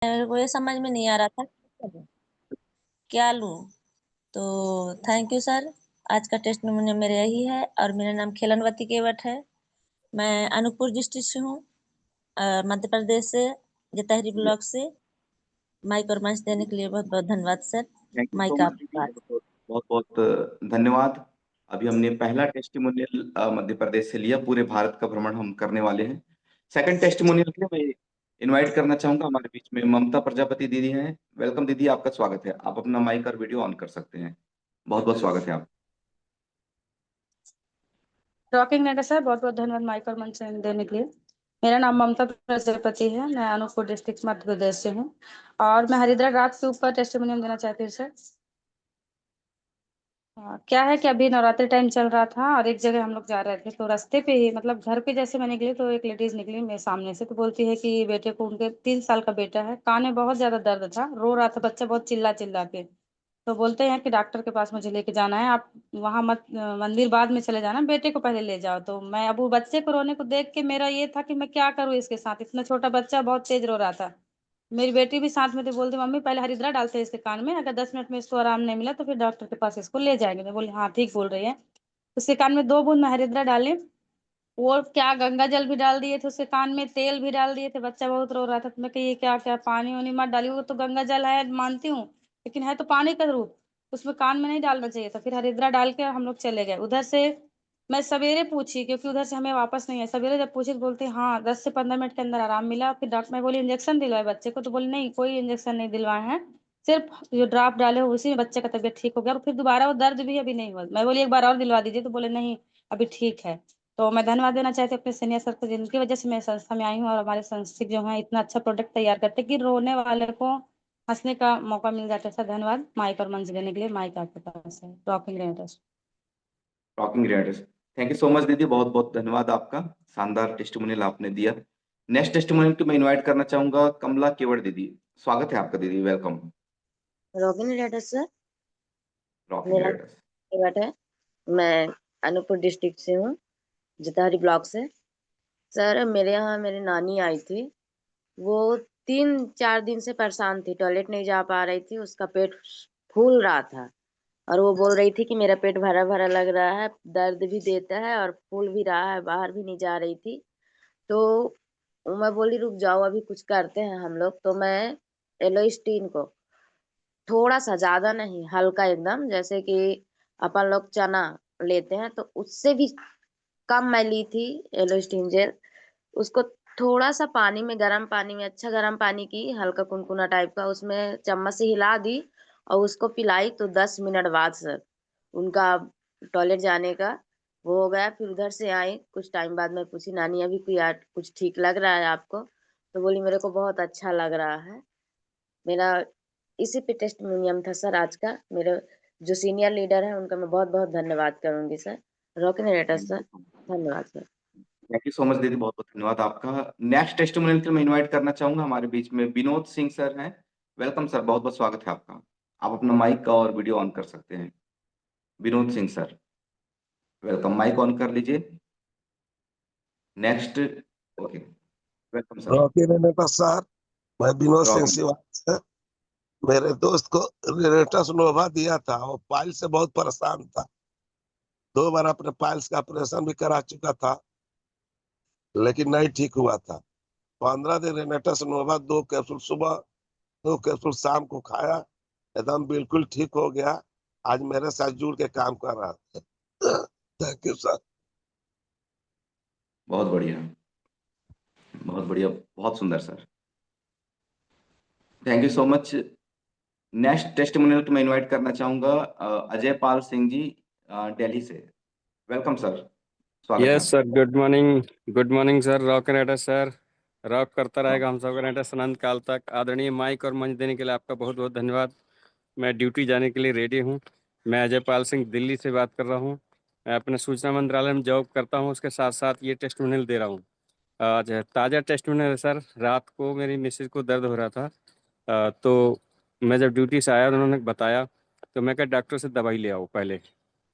मेरे को ये समझ में नहीं आ रहा था क्या लूं। तो थैंक यू सर। आज का टेस्ट नमूना मेरा यही है और मेरा नाम खिलनवती केवट है। मैं अनूपपुर डिस्ट्रिक्ट से हूँ, मध्य प्रदेश से, जतहरी ब्लॉक से। माइक और मंच देने के लिए बहुत बहुत धन्यवाद sir. Thank you so mike much आपके दीदी, पास। बहुत बहुत धन्यवाद। अभी हमने पहला टेस्टिमोनियल मध्य प्रदेश से लिया, पूरे भारत का भ्रमण हम करने वाले हैं। सेकंड टेस्टिमोनियल के लिए मैं इनवाइट करना चाहूंगा, हमारे बीच में ममता प्रजापति दीदी हैं। वेलकम दीदी, आपका स्वागत है। आप अपना माइक और वीडियो ऑन कर सकते हैं। बहुत बहुत स्वागत है आप। रॉकिंग नेटर सर, बहुत बहुत धन्यवाद माइक और मंच देने के लिए। मेरा नाम ममता प्रजापति है, मैं अनूपपुर डिस्ट्रिक्ट मध्य प्रदेश से हूँ और मैं हरिद्रा घाट के ऊपर टेस्टिमोनियम देना चाहती हूँ सर। क्या है कि अभी नवरात्रि टाइम चल रहा था और एक जगह हम लोग जा रहे थे, तो रास्ते पे ही मतलब घर पे जैसे मैं निकली तो एक लेडीज निकली मेरे सामने से, तो बोलती है कि बेटे को, उनके 3 साल का बेटा है, कान में बहुत ज्यादा दर्द था, रो रहा था बच्चा बहुत चिल्ला चिल्ला के। तो बोलते हैं कि डॉक्टर के पास मुझे लेके जाना है, आप वहां मत, मंदिर बाद में चले जाना, बेटे को पहले ले जाओ। तो मैं अब वो बच्चे को रोने को देख के मेरा ये था कि मैं क्या करूँ इसके साथ, इतना छोटा बच्चा बहुत तेज रो रहा था। मेरी बेटी भी साथ में थी, बोलती मम्मी पहले हरिद्रा डालते हैं इसके कान में, अगर 10 मिनट में इसको आराम नहीं मिला तो फिर डॉक्टर के पास इसको ले जाएंगे। मैं बोली हाँ ठीक बोल रही है। उसके कान में 2 बूंद मैं हरिद्रा डाली, वो क्या गंगा जल भी डाल दिए थे उसके कान में, तेल भी डाल दिए थे, बच्चा बहुत रो रहा था। तो मैं कही ये क्या क्या, पानी वानी मत डाली, वो तो गंगा जल है मानती हूँ, लेकिन है तो पानी का रूप, उसमें कान में नहीं डालना चाहिए था। फिर हरिद्रा डाल के हम लोग चले गए उधर से। मैं सवेरे पूछी क्योंकि उधर से हमें वापस नहीं है, सवेरे जब पूछी तो बोलते हाँ 10 से 15 मिनट के अंदर आराम मिला। फिर डॉक्टर, मैं बोली इंजेक्शन दिलवाए बच्चे को, तो बोली नहीं कोई इंजेक्शन नहीं दिलवाए हैं, सिर्फ जो ड्रॉप डाले हो उसी में बच्चे का तबीयत ठीक हो गया। और फिर दोबारा वो दर्द भी अभी नहीं हुआ। मैं बोली एक बार और दिलवा दीजिए, तो बोले नहीं अभी ठीक है। तो मैं धन्यवाद देना चाहती हूँ अपने सीनियर सर को, जिनकी वजह से मैं संस्था में आई हूँ और हमारे संस्थान जो है इतना अच्छा प्रोडक्ट तैयार करते हैं कि रोने वाले को हंसने का मौका मिल जाता है। सर धन्यवाद माइक और मंच देने के लिए। माइक आपके पास है, rocking renters. Talking radius. Thank you so much दीदी, बहुत बहुत धन्यवाद आपका। शानदार टेस्टिमोनियल आपने दिया। नेक्स्ट टेस्टिमोनियल को मैं इनवाइट करना चाहूंगा कमला केवट दीदी। स्वागत है आपका दीदी, welcome. Rocking raider sir. Rocking मेरा रेडियस। नाम केवट है, मैं अनूपपुर डिस्ट्रिक्ट से हूँ, जतहरी ब्लॉक से। सर मेरे यहाँ मेरी नानी आई थी, वो 3-4 दिन से परेशान थी, टॉयलेट नहीं जा पा रही थी, उसका पेट फूल रहा था और वो बोल रही थी कि मेरा पेट भरा भरा लग रहा है, दर्द भी देता है और फूल भी रहा है, बाहर भी नहीं जा रही थी। तो मैं बोली रुक जाओ अभी कुछ करते हैं हम लोग। तो मैं एलोस्टीन को थोड़ा सा, ज्यादा नहीं, हल्का एकदम, जैसे कि अपन लोग चना लेते हैं तो उससे भी कम मैं ली थी एलोस्टीन जेल। उसको थोड़ा सा पानी में, गर्म पानी में, अच्छा गर्म पानी की, हल्का कुनकुना टाइप का, उसमें चम्मच से हिला दी और उसको पिलाई। तो 10 मिनट बाद सर उनका टॉयलेट जाने का वो हो गया। फिर उधर से आई, कुछ टाइम बाद मैं पूछी नानी अभी कुछ ठीक लग रहा है आपको? तो बोली मेरे को बहुत अच्छा लग रहा है। मेरा इसी पे टेस्टिमोनियम था सर आज का। मेरे जो सीनियर लीडर है उनका मैं बहुत बहुत धन्यवाद करूंगी सर। रॉकिंग रेटर सर, धन्यवाद sir. Thank you so much दीदी, बहुत बहुत धन्यवाद आपका। नेक्स्ट टेस्टिमोनियल के लिए मैं इनवाइट करना चाहूंगा, हमारे बीच में विनोद सिंह सर हैं। वेलकम सर, बहुत बहुत स्वागत है आपका। आप अपना माइक और वीडियो ऑन कर सकते हैं। Vinod Singh sir, welcome, mike on कर लीजिए। Next. Okay, welcome sir. Rocky Renata sir, मैं विनोद सिंह रॉक। सिवान से। मेरे दोस्त को रेनेटस नोवा दिया था, वो पाइल से बहुत परेशान था, 2 बार अपने पाइल्स का ऑपरेशन भी करा चुका था, लेकिन नहीं ठीक हुआ था। 15 दिन रेनेटस नोवा 2 कैप्सूल सुबह, 2 कैप्सूल शाम को खाया, एकदम बिल्कुल ठीक हो गया। आज मेरे साथ जुड़ के काम कर रहा है। Thank you sir. बहुत बढ़िया, बहुत बढ़िया, बहुत सुंदर sir. Thank you so much. Next testimonial को मैं इनवाइट करना चाहूंगा अजय पाल सिंह जी, दिल्ली से। वेलकम सर, स्वागत है यस आपका। Sir, good morning sir. Rock and sir, rock करता रहेगा हम सबका नेटा अनंत काल तक। आदरणीय माइक और मंच देने के लिए आपका बहुत बहुत धन्यवाद। मैं ड्यूटी जाने के लिए रेडी हूँ। मैं अजय पाल सिंह दिल्ली से बात कर रहा हूँ। मैं अपने सूचना मंत्रालय में जॉब करता हूँ, उसके साथ साथ ये टेस्टिमोनियल दे रहा हूँ। आज ताज़ा टेस्टिमोनियल है सर। रात को मेरी मिसेज को दर्द हो रहा था, तो मैं जब ड्यूटी से आया तो उन्होंने बताया, तो मैं कहा डॉक्टर से दवाई ले आओ पहले।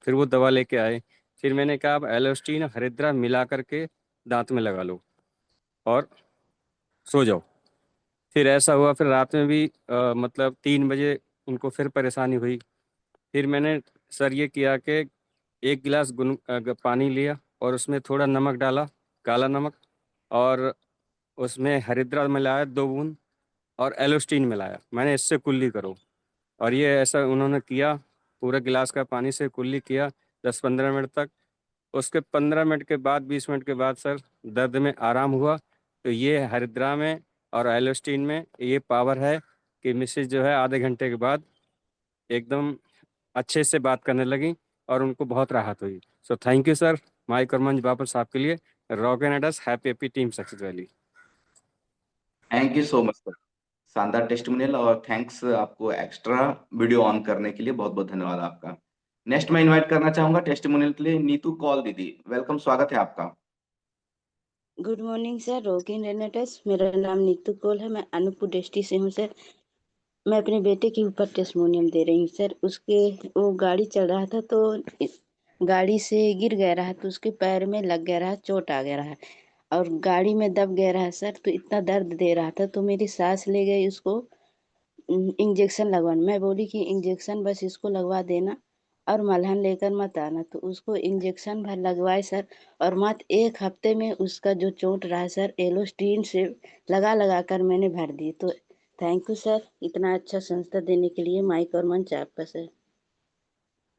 फिर वो दवा लेके आए। फिर मैंने कहा अब एलोस्टीन हरिद्रा मिला करके दांत में लगा लो और सो जाओ। फिर ऐसा हुआ, फिर रात में भी मतलब 3 बजे उनको फिर परेशानी हुई। फिर मैंने सर ये किया कि 1 गिलास पानी लिया और उसमें थोड़ा नमक डाला, काला नमक, और उसमें हरिद्रा मिलाया 2 बूंद, और एलोस्टीन मिलाया। मैंने इससे कुल्ली करो, और ये ऐसा उन्होंने किया, पूरा गिलास का पानी से कुल्ली किया 10-15 मिनट तक। उसके 15 मिनट के बाद, 20 मिनट के बाद सर दर्द में आराम हुआ। तो ये हरिद्रा में और एलोस्टीन में ये पावर है कि मिसेज जो है आधे घंटे के बाद एकदम अच्छे से बात करने लगी और उनको बहुत राहत हुई। So thank you sir. Mike और मंच वापस आपके लिए। Rock and ads, happy happy team success valley. Thank you so much sir, शानदार टेस्टिमोनियल, और थैंक्स आपको एक्स्ट्रा वीडियो ऑन करने के लिए, बहुत बहुत धन्यवाद आपका। नेक्स्ट मैं इनवाइट करना चाहूंगा टेस्टिमोनियल के लिए नीतू कौल दीदी। वेलकम, स्वागत है आपका। Good morning sir, rocking रेनेटस। मेरा नाम नीतू कौल है, मैं अनूपपुर डिस्ट्रिक्ट से हूँ सर। मैं अपने बेटे के ऊपर टेस्टिमोनियम दे रही हूँ सर। वो गाड़ी चल रहा था तो गाड़ी से गिर गया रहा, तो उसके पैर में लग गया रहा, चोट आ गया रहा और गाड़ी में दब गया रहा सर। तो इतना दर्द दे रहा था, तो मेरी सास ले गई उसको इंजेक्शन लगवाने। मैं बोली कि इंजेक्शन बस इसको लगवा देना और मलहम लेकर मत आना। तो उसको इंजेक्शन भर लगवाए सर, और मात्र 1 हफ्ते में उसका जो चोट रहा सर, एलोस्टीन से लगा लगा कर मैंने भर दी। तो थैंक यू सर, इतना अच्छा संस्था देने के लिए। माइक और मंच आपका sir.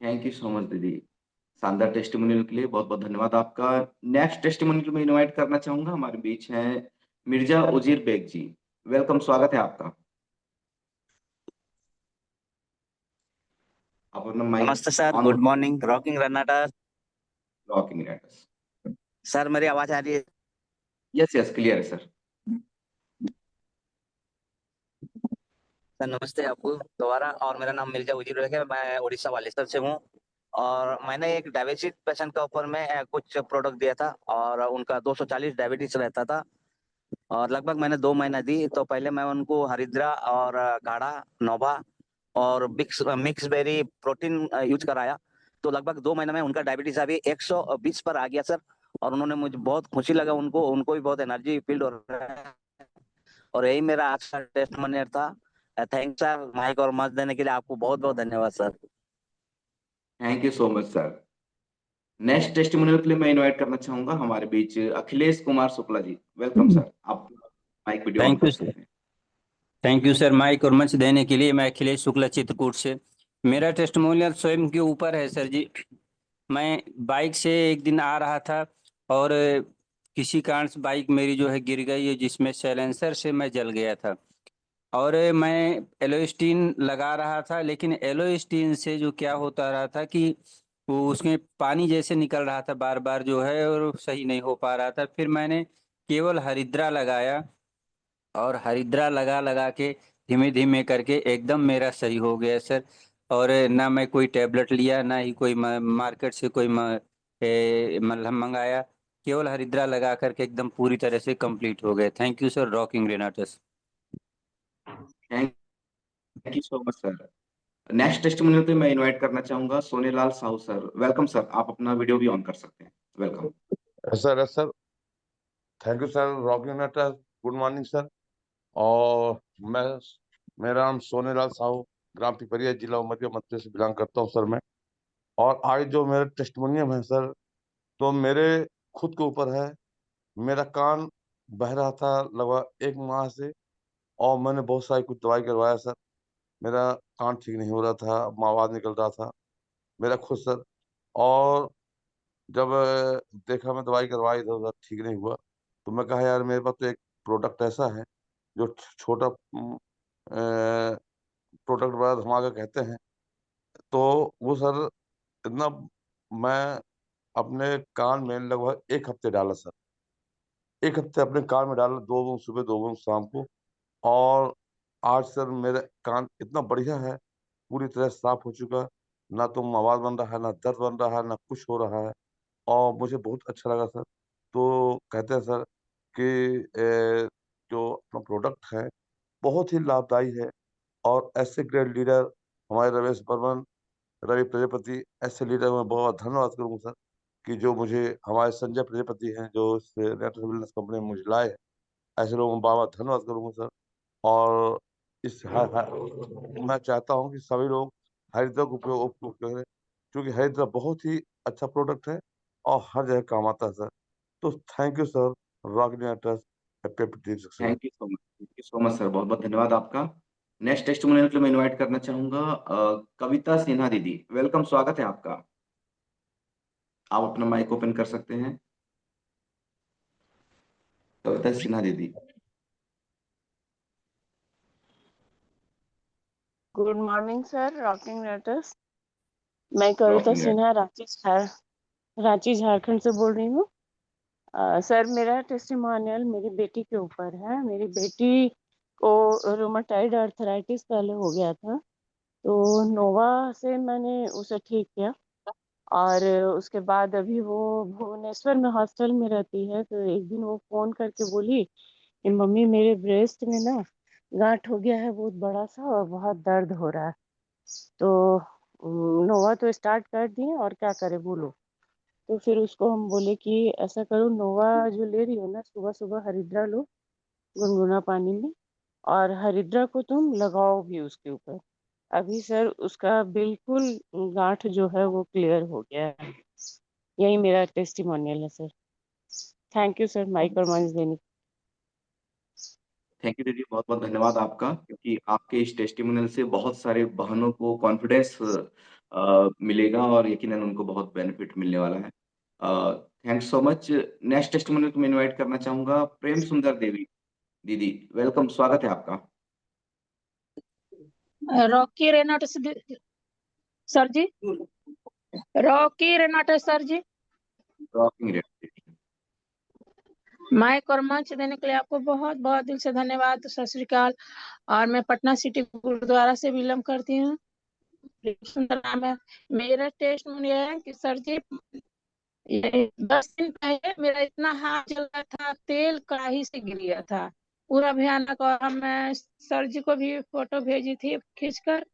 Thank you so much दीदी, शानदार टेस्टिमोनियल के लिए बहुत बहुत धन्यवाद आपका। नेक्स्ट टेस्टिमोनियल में इनवाइट करना चाहूंगा, हमारे बीच हैं मिर्जा उजीर बेग जी। वेलकम, स्वागत है आपका। आप अपना माइक नमस्ते sir, on good morning rocking Renata. Rocking Renatus. Sir मेरी आवाज आ रही है? यस यस, क्लियर है सर। सर नमस्ते आपको दोबारा। और मेरा नाम मिर्जा उजीर है, मैं उड़ीसा बालेश्वर से हूँ। और मैंने एक डायबिटीज पेशेंट के ऊपर में कुछ प्रोडक्ट दिया था, और उनका 240 डायबिटीज रहता था, और लगभग मैंने 2 महीना दी। तो पहले मैं उनको हरिद्रा और गाढ़ा, नोभा और मिक्स बेरी प्रोटीन यूज कराया। तो लगभग 2 महीने में उनका डायबिटीज अभी 120 पर आ गया सर। और उन्होंने, मुझे बहुत खुशी लगा, उनको उनको भी बहुत एनर्जी फील हो रहा है। और यही मेरा आज का टेस्टमोनियल था। थैंक्स सर, माइक और मत देने के लिए आपको बहुत बहुत धन्यवाद sir. Thank you so much sir. Next testimonial के लिए मैं इनवाइट करना चाहूंगा हमारे बीच अखिलेश कुमार शुक्ला जी। वेलकम सर, आप माइक वीडियो ऑन थैंक कर यू सकते हैं। थैंक यू सर, माइक और मंच देने के लिए। मैं अखिलेश शुक्ला, चित्रकूट से। मेरा टेस्टिमोनियल स्वयं के ऊपर है सर जी। मैं बाइक से एक दिन आ रहा था, और किसी कारण से बाइक मेरी जो है गिर गई है, जिसमें साइलेंसर से मैं जल गया था। और मैं एलोस्टीन लगा रहा था, लेकिन एलोस्टीन से जो क्या होता रहा था कि वो उसमें पानी जैसे निकल रहा था बार बार जो है, और सही नहीं हो पा रहा था। फिर मैंने केवल हरिद्रा लगाया, और हरिद्रा लगा लगा के धीमे धीमे करके एकदम मेरा सही हो गया सर। और ना मैं कोई टेबलेट लिया, ना ही कोई मार्केट से कोई मलहम मंगाया। केवल हरिद्रा लगा करके एकदम पूरी तरह से कंप्लीट हो गए। Thank you sir, rocking Renatus. Thank you so much sir. Next testimonial पे मैं इनवाइट करना चाहूंगा Sonelal Sahu sir. Welcome sir, आप अपना वीडियो भी ऑन कर सकते हैं। Welcome. Sir thank you sir, rocking Renata. Good morning sir. और मैं मेरा नाम सोनेलाल साहू, ग्राम पिपरिया, जिला उमरिया, मध्य प्रदेश से बिलोंग करता हूँ सर मैं। और आज जो मेरा टेस्टिमोनियम है सर, तो मेरे खुद के ऊपर है। मेरा कान बह रहा था लगभग 1 माह से, और मैंने बहुत सारी कुछ दवाई करवाया सर। मेरा कान ठीक नहीं हो रहा था, आवाज निकल रहा था मेरा खुद सर। और जब देखा, मैं दवाई करवाई, इधर उधर ठीक नहीं हुआ, तो मैं कहा यार मेरे पास तो एक प्रोडक्ट ऐसा है जो छोटा प्रोडक्ट बड़ा धमाका कहते हैं। तो वो सर इतना, मैं अपने कान में लगभग 1 हफ्ते डाला सर। 1 हफ्ते अपने कान में डाला, 2 बूंद सुबह, 2 बूंद शाम को। और आज सर मेरा कान इतना बढ़िया है, पूरी तरह साफ हो चुका। ना तो आवाज बन रहा है, ना दर्द बन रहा है, ना कुछ हो रहा है। और मुझे बहुत अच्छा लगा सर। तो कहते हैं सर कि जो अपना प्रोडक्ट है बहुत ही लाभदायी है। और ऐसे ग्रेट लीडर हमारे रमेश बर्मन, रवि प्रजापति, ऐसे लीडर मैं बहुत धन्यवाद करूंगा सर, कि जो मुझे, हमारे संजय प्रजापति हैं जो नेटवर्क वेलनेस कंपनी में मुझे लाए हैं। ऐसे लोगों को बहुत धन्यवाद करूंगा सर। और मैं चाहता हूँ कि सभी लोग हरिद्रा का उपयोग करें, क्योंकि हरिद्रा बहुत ही अच्छा प्रोडक्ट है और हर जगह काम आता है सर। तो thank you sir, rock sir. Thank you so much sir, बहुत बहुत धन्यवाद आपका। नेक्स्ट टेस्टिमोनियल के लिए मैं इनवाइट करना चाहूंगा कविता सिन्हा दीदी। वेलकम, स्वागत है आपका। आप अपना माइक ओपन कर सकते हैं, कविता सिन्हा दीदी। Good morning sir, rocking Renatus. मैं कविता सिन्हा रांची झारखंड से बोल रही हूँ। सर, मेरा टेस्टिमोनियल मेरी बेटी के ऊपर है। मेरी बेटी को रूमेटॉइड आर्थराइटिस पहले हो गया था, तो नोवा से मैंने उसे ठीक किया और उसके बाद अभी वो भुवनेश्वर में हॉस्टल में रहती है। तो एक दिन वो फोन करके बोली कि मम्मी, मेरे ब्रेस्ट में ना गांठ हो गया है बहुत बड़ा सा और बहुत दर्द हो रहा है। तो नोवा तो स्टार्ट कर दिए और क्या करे बोलो। तो फिर उसको हम बोले कि ऐसा करो, नोवा जो ले रही हो ना, सुबह सुबह हरिद्रा लो गुनगुना पानी में, और हरिद्रा को तुम लगाओ भी उसके ऊपर। अभी सर उसका बिल्कुल गांठ जो है वो क्लियर हो गया है। यही मेरा टेस्टिमोनियल है sir. Thank you sir mike और मंच देने। थैंक यू दीदी, बहुत बहुत धन्यवाद आपका, क्योंकि आपके इस टेस्टिमोनियल से बहुत सारे बहनों को कॉन्फिडेंस मिलेगा और यकीनन उनको बहुत बेनिफिट मिलने वाला है। Thanks so much. Next testimonial को मैं इनवाइट करना चाहूंगा प्रेम सुंदर देवी दीदी। वेलकम, स्वागत है आपका। रॉकी रेनाटो सर जी, रॉकी रेनाटो सर जी, रॉकिंग रेट। माइक और मंच देने के लिए आपको बहुत बहुत दिल से धन्यवाद। सत श्री अकाल। और मैं पटना सिटी गुरुद्वारा से बिलोंग करती हूँ। सुंदर नाम है। मेरा टेस्ट ये है कि सर जी, ये 10 दिन पहले मेरा इतना हाथ जल रहा था, तेल कढ़ाई से गिर गया था पूरा भयानक। और मैं सर जी को भी फोटो भेजी थी खींचकर।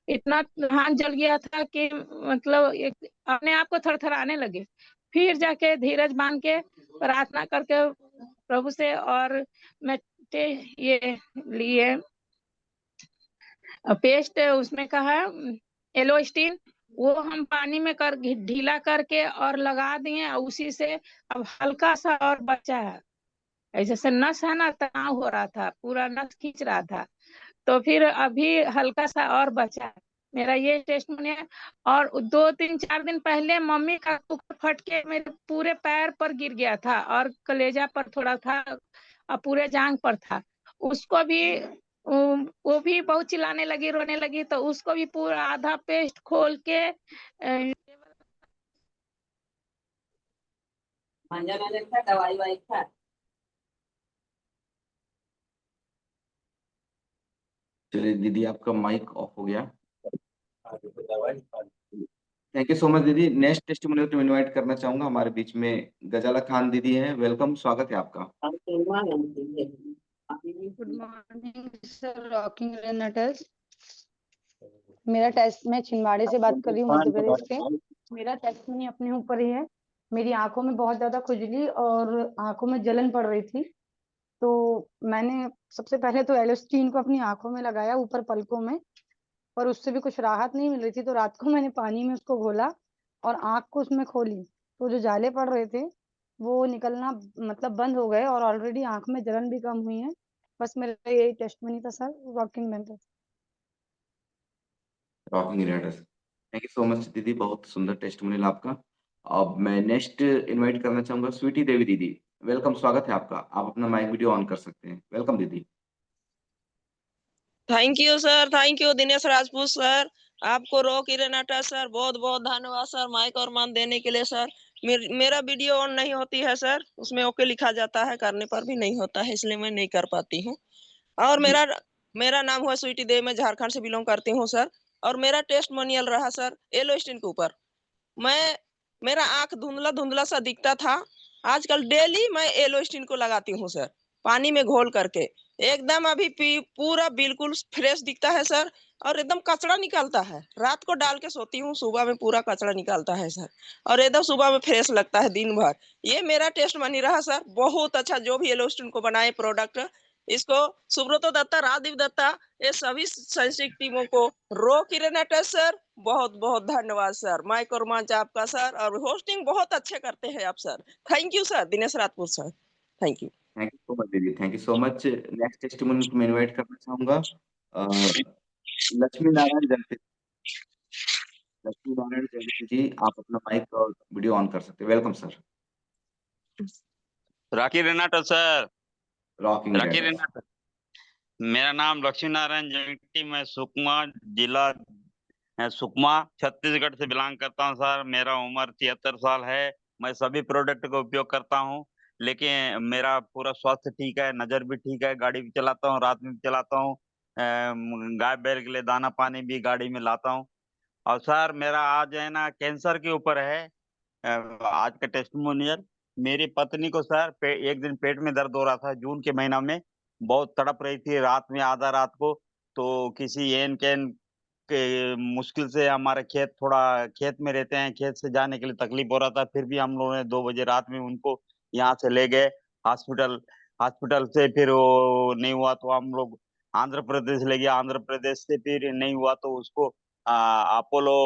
इतना हाथ जल गया था कि मतलब अपने आप को थरथराने लगे। फिर जाके धीरज बांध के प्रार्थना करके प्रभु से, और मैं ये लिए पेस्ट उसमें का है एलोस्टीन, वो हम पानी में कर ढीला करके और लगा दिए। उसी से अब हल्का सा और बचा है। जैसे नस है ना, तनाव हो रहा था, पूरा नस खींच रहा था, तो फिर अभी हल्का सा और बचा है। मेरा ये टेस्ट में है। और 2-3-4 दिन पहले मम्मी का कुकर फट के मेरे पूरे पैर पर गिर गया था और कलेजा पर थोड़ा था और पूरे जांग पर था। उसको भी वो भी बहुत चिल्लाने लगी, रोने लगी, तो उसको भी पूरा आधा पेस्ट खोल के दवाई वाई था। चलिए दीदी, आपका माइक ऑफ हो गया। थैंक यू सो मच दीदी। नेक्स्ट टेस्टिमोनियल को इनवाइट करना चाहूंगा, हमारे बीच में गजाला खान दीदी है। वेलकम, स्वागत है आपका। Good morning sir, rocking Renatus. मेरा टेस्ट, मैं छिंदवाड़े से बात कर रही हूँ, मध्य प्रदेश से। मेरा टेस्ट नहीं अपने ऊपर ही है। मेरी आंखों में बहुत ज्यादा खुजली और आंखों में जलन पड़ रही थी। तो मैंने सबसे पहले तो एलोस्टीन को अपनी आंखों में लगाया, ऊपर पलकों में, पर उससे भी कुछ राहत नहीं मिल रही थी। तो रात को मैंने पानी में उसको घोला और आंख को उसमें खोली, तो जो जाले पड़ रहे थे वो निकलना मतलब बंद हो गए और ऑलरेडी आंख में जलन भी कम हुई है। बस मेरा यही टेस्टमनी था sir, walking mentor. Rocking Renatus. Thank you so much दीदी, बहुत सुंदर टेस्टिमोनियल आपका। अब मैं नेक्स्ट इनवाइट करना चाहूंगा स्वीटी देवी दीदी। वेलकम, स्वागत है आपका। आप अपना माइक वीडियो ऑन कर सकते हैं। वेलकम दीदी। Thank you sir, thank you Dinesh Rajput sir. आपको रॉकी रेनाटा सर बहुत बहुत धन्यवाद सर, माइक और मान देने के लिए सर। मेरा वीडियो ऑन नहीं होती है सर, उसमें ओके लिखा जाता है, करने पर भी नहीं होता है, इसलिए मैं नहीं कर पाती हूँ। और मेरा नाम हुआ स्वीटी देव, मैं झारखंड से बिलोंग करती हूँ सर। और मेरा टेस्टिमोनियल रहा सर एलोस्टीन के ऊपर। मेरा आंख धुंधला धुंधला सा दिखता था। आजकल डेली मैं एलोस्टीन को लगाती हूँ सर, पानी में घोल करके। एकदम अभी पूरा बिल्कुल फ्रेश दिखता है सर, और एकदम कचरा निकलता है। रात को डाल के सोती हूँ, सुबह में पूरा कचरा निकलता है सर, और एकदम सुबह में फ्रेश लगता है दिन भर। ये मेरा टेस्ट मनी रहा सर, बहुत अच्छा। जो भी एलोस्टीन को बनाए प्रोडक्ट, इसको सुब्रतो दत्ता, राजदीप दत्ता, ये सभी साइंटिफिक टीमों को रॉक इरेनाटस सर बहुत बहुत धन्यवाद सर। माइक और मंच आपका सर, और होस्टिंग बहुत अच्छे करते हैं आप sir. Thank you sir, Dinesh Rajput sir, thank you. Thank you so much दीदी, thank you so much. Next testimonial को मैं इनवाइट करना चाहूंगा लक्ष्मी नारायण जयंती। लक्ष्मी नारायण जयंती जी, आप अपना माइक और वीडियो ऑन कर सकते हैं। Welcome sir. Rocky Renato sir. Rocking Rocky Renatus. Renato, मेरा नाम लक्ष्मी नारायण जंगटी, मैं सुकमा जिला सुकमा छत्तीसगढ़ से बिलोंग करता हूं सर। मेरा उम्र 73 साल है। मैं सभी प्रोडक्ट का उपयोग करता हूं, लेकिन मेरा पूरा स्वास्थ्य ठीक है, नजर भी ठीक है, गाड़ी भी चलाता हूं, रात में भी चलाता हूं, गाय बैल के लिए दाना पानी भी गाड़ी में लाता हूं। और सर मेरा आज है ना कैंसर के ऊपर है आज का टेस्टिमोनियल। मेरी पत्नी को सर एक दिन पेट में दर्द हो रहा था, जून के महीना में बहुत तड़प रही थी रात में, आधा रात को। तो किसी एन कैन के मुश्किल से, हमारे खेत थोड़ा खेत में रहते हैं, खेत से जाने के लिए तकलीफ हो रहा था, फिर भी हम लोगों ने 2 बजे रात में उनको यहाँ से ले गए हॉस्पिटल। हॉस्पिटल से फिर वो नहीं हुआ तो हम लोग आंध्र प्रदेश ले गए, आंध्र प्रदेश से फिर नहीं हुआ तो उसको अपोलो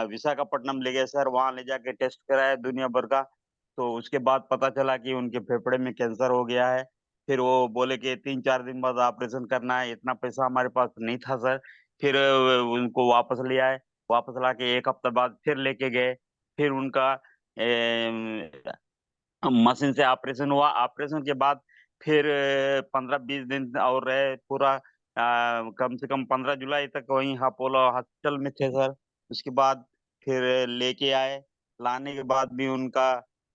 विशाखापट्टनम ले गए सर। वहां ले जाके टेस्ट कराया दुनिया भर का, तो उसके बाद पता चला कि उनके फेफड़े में कैंसर हो गया है। फिर वो बोले कि 3-4 दिन बाद ऑपरेशन करना है। इतना पैसा हमारे पास नहीं था सर। फिर उनको वापस ले आए, वापस ला के 1 हफ्ते बाद फिर लेके गए। फिर उनका मशीन से ऑपरेशन हुआ। ऑपरेशन के बाद फिर 15-20 दिन और रहे पूरा, कम से कम 15 जुलाई तक वहीं अपोलो हॉस्पिटल में थे सर। उसके बाद फिर लेके आए। लाने के बाद भी उनका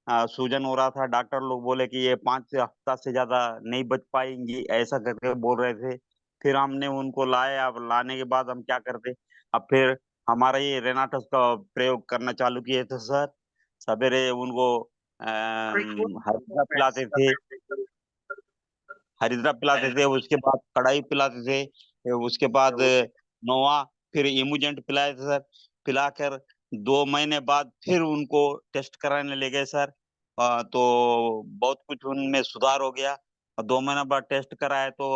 सूजन हो रहा था। डॉक्टर लोग बोले कि ये 5 हफ्ता से ज्यादा नहीं बच पाएंगी, ऐसा करके बोल रहे थे। फिर हमने उनको लाए। अब लाने के बाद हम क्या करते, अब फिर हमारा ये रेनाटस का प्रयोग करना चालू किए थे सर। सवेरे उनको हरिद्रा पिलाते थे, हरिद्रा पिलाते थे, उसके बाद कढ़ाई पिलाते थे, फिर उसके बाद नोवा, फिर इमूजेंट पिलाए थे सर। पिलाकर 2 महीने बाद फिर उनको टेस्ट कराने ले गए सर। तो बहुत कुछ उनमें सुधार हो गया। और 2 महीने बाद टेस्ट कराए तो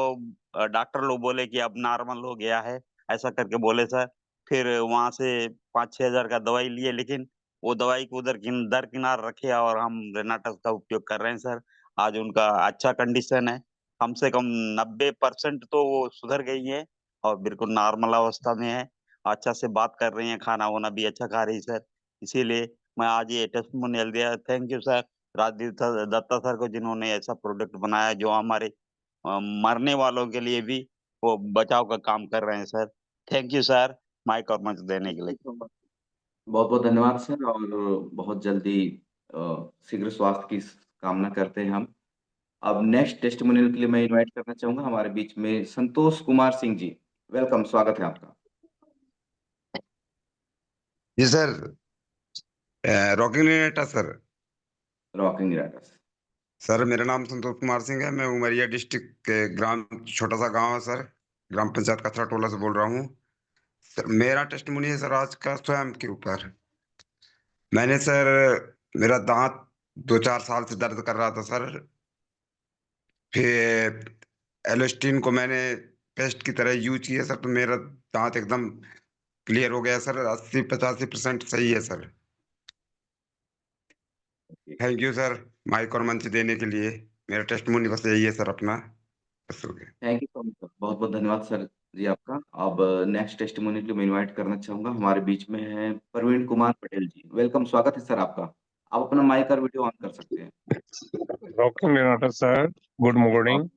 डॉक्टर लोग बोले कि अब नॉर्मल हो गया है, ऐसा करके बोले सर। फिर वहां से 5-6 हजार का दवाई लिए, लेकिन वो दवाई को उधर दरकिनार रखे और हम रेनाटस का उपयोग कर रहे हैं सर। आज उनका अच्छा कंडीशन है, कम से कम 90% तो वो सुधर गई है और बिल्कुल नॉर्मल अवस्था में है। अच्छा से बात कर रही हैं, खाना वाना भी अच्छा खा रही है सर। इसीलिए मैं आज ये टेस्टिमोनियल दिया। Thank you sir Rajdeep Datta sir को, जिन्होंने ऐसा प्रोडक्ट बनाया जो हमारे मरने वालों के लिए भी वो बचाव का काम कर रहे हैं sir. Thank you sir mike और मंच देने के लिए। बहुत बहुत धन्यवाद सर, और बहुत जल्दी शीघ्र स्वास्थ्य की कामना करते हैं हम। अब नेक्स्ट टेस्टिमोनियल के लिए मैं इनवाइट करना चाहूंगा हमारे बीच में संतोष कुमार सिंह जी। वेलकम, स्वागत है आपका। जी sir, rocking Renata sir. Rocking Renatus. Sir मेरा नाम संतोष कुमार सिंह है। मैं उमरिया डिस्ट्रिक्ट के ग्राम, छोटा सा गांव है सर, ग्राम पंचायत कचरा टोला से बोल रहा हूँ सर। मेरा टेस्टिमोनी है सर आज का स्वयं के ऊपर। मैंने सर, मेरा दांत 2-4 साल से दर्द कर रहा था सर। फिर एलोस्टीन को मैंने पेस्ट की तरह यूज किया सर, तो मेरा दांत एकदम क्लियर हो गया सर। 80-85% सही है sir. Thank you sir mike और मंच देने के लिए। मेरा टेस्टिमोनी बस यही है सर अपना, बस हो गया। Thank you so much sir, बहुत बहुत धन्यवाद सर जी आपका। अब नेक्स्ट टेस्टिमोनियल के लिए मैं इनवाइट करना चाहूंगा हमारे बीच में है प्रवीण कुमार पटेल जी। वेलकम, स्वागत है सर आपका। आप अपना माइक और वीडियो ऑन कर सकते हैं। Rocking Renata sir, good morning.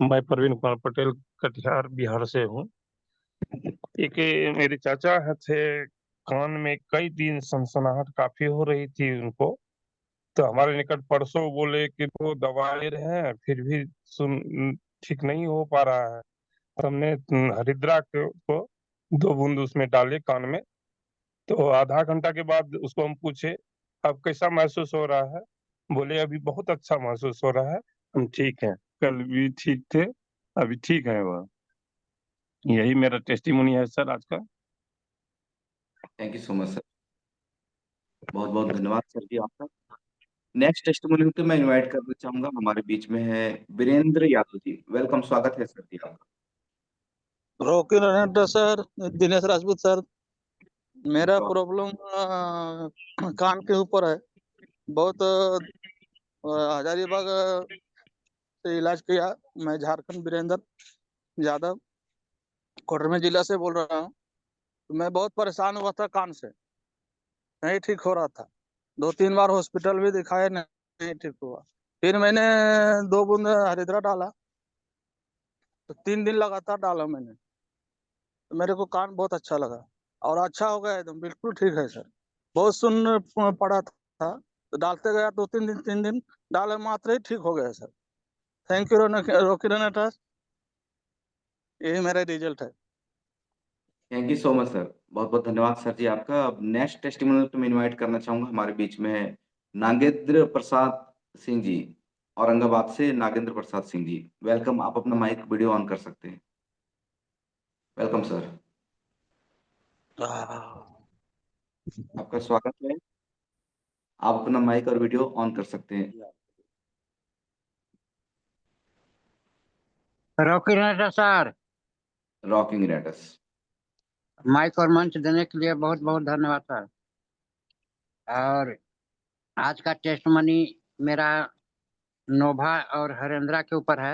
मैं प्रवीण कुमार पटेल, कटिहार बिहार से हूँ। एक मेरे चाचा है थे, कान में कई दिन सनसनाहट काफी हो रही थी उनको। तो हमारे निकट परसों बोले कि वो दवा ले रहे हैं, फिर भी सुन ठीक नहीं हो पा रहा है। हमने हरिद्रा को 2 बूंद उसमें डाले कान में। तो आधा घंटा के बाद उसको हम पूछे अब कैसा महसूस हो रहा है, बोले अभी बहुत अच्छा महसूस हो रहा है, हम ठीक हैं। कल भी ठीक थे, अभी ठीक है वह। यही मेरा टेस्टिमोनी है सर आज का। Thank you so much sir, बहुत बहुत धन्यवाद सर जी आपका। नेक्स्ट टेस्टिमोनियल पे मैं इनवाइट करना चाहूंगा, हमारे बीच में है वीरेंद्र यादव जी। वेलकम, स्वागत है सर जी आपका। Rocky Renata sir, Dinesh Rajput sir, मेरा तो प्रॉब्लम कान के ऊपर है। बहुत हजारीबाग से इलाज किया। मैं झारखंड वीरेंद्र यादव कोडरमा जिला से बोल रहा हूँ। मैं बहुत परेशान हुआ था, कान से नहीं ठीक हो रहा था। 2-3 बार हॉस्पिटल भी दिखाया, नहीं ठीक हुआ। फिर मैंने 2 बूंद हरिद्रा डाला, तो 3 दिन लगातार डाला मैंने, तो मेरे को कान बहुत अच्छा लगा और अच्छा हो गया, एकदम बिल्कुल ठीक है सर। बहुत सुन पड़ा था, तो डालते गया 2-3 दिन, 3 दिन डाले मात्र ही ठीक हो गया सर। थैंक यू रॉकी रेनेटा, यही मेरा रिजल्ट है। Thank you so much sir, बहुत बहुत धन्यवाद सर जी आपका। अब नेक्स्ट टेस्टिमोनियल पे मैं इनवाइट करना चाहूंगा, हमारे बीच में है नागेंद्र प्रसाद सिंह जी, औरंगाबाद से नागेंद्र प्रसाद सिंह जी। वेलकम, आप अपना माइक वीडियो ऑन कर सकते हैं। वेलकम सर, आपका स्वागत है। आप अपना माइक और वीडियो ऑन कर सकते हैं। Rocky Renata sir, rocking Renatus. Mike और मंच देने के लिए बहुत बहुत धन्यवाद सर। और आज का टेस्ट मनी मेरा नोभा और हरेंद्रा के ऊपर है।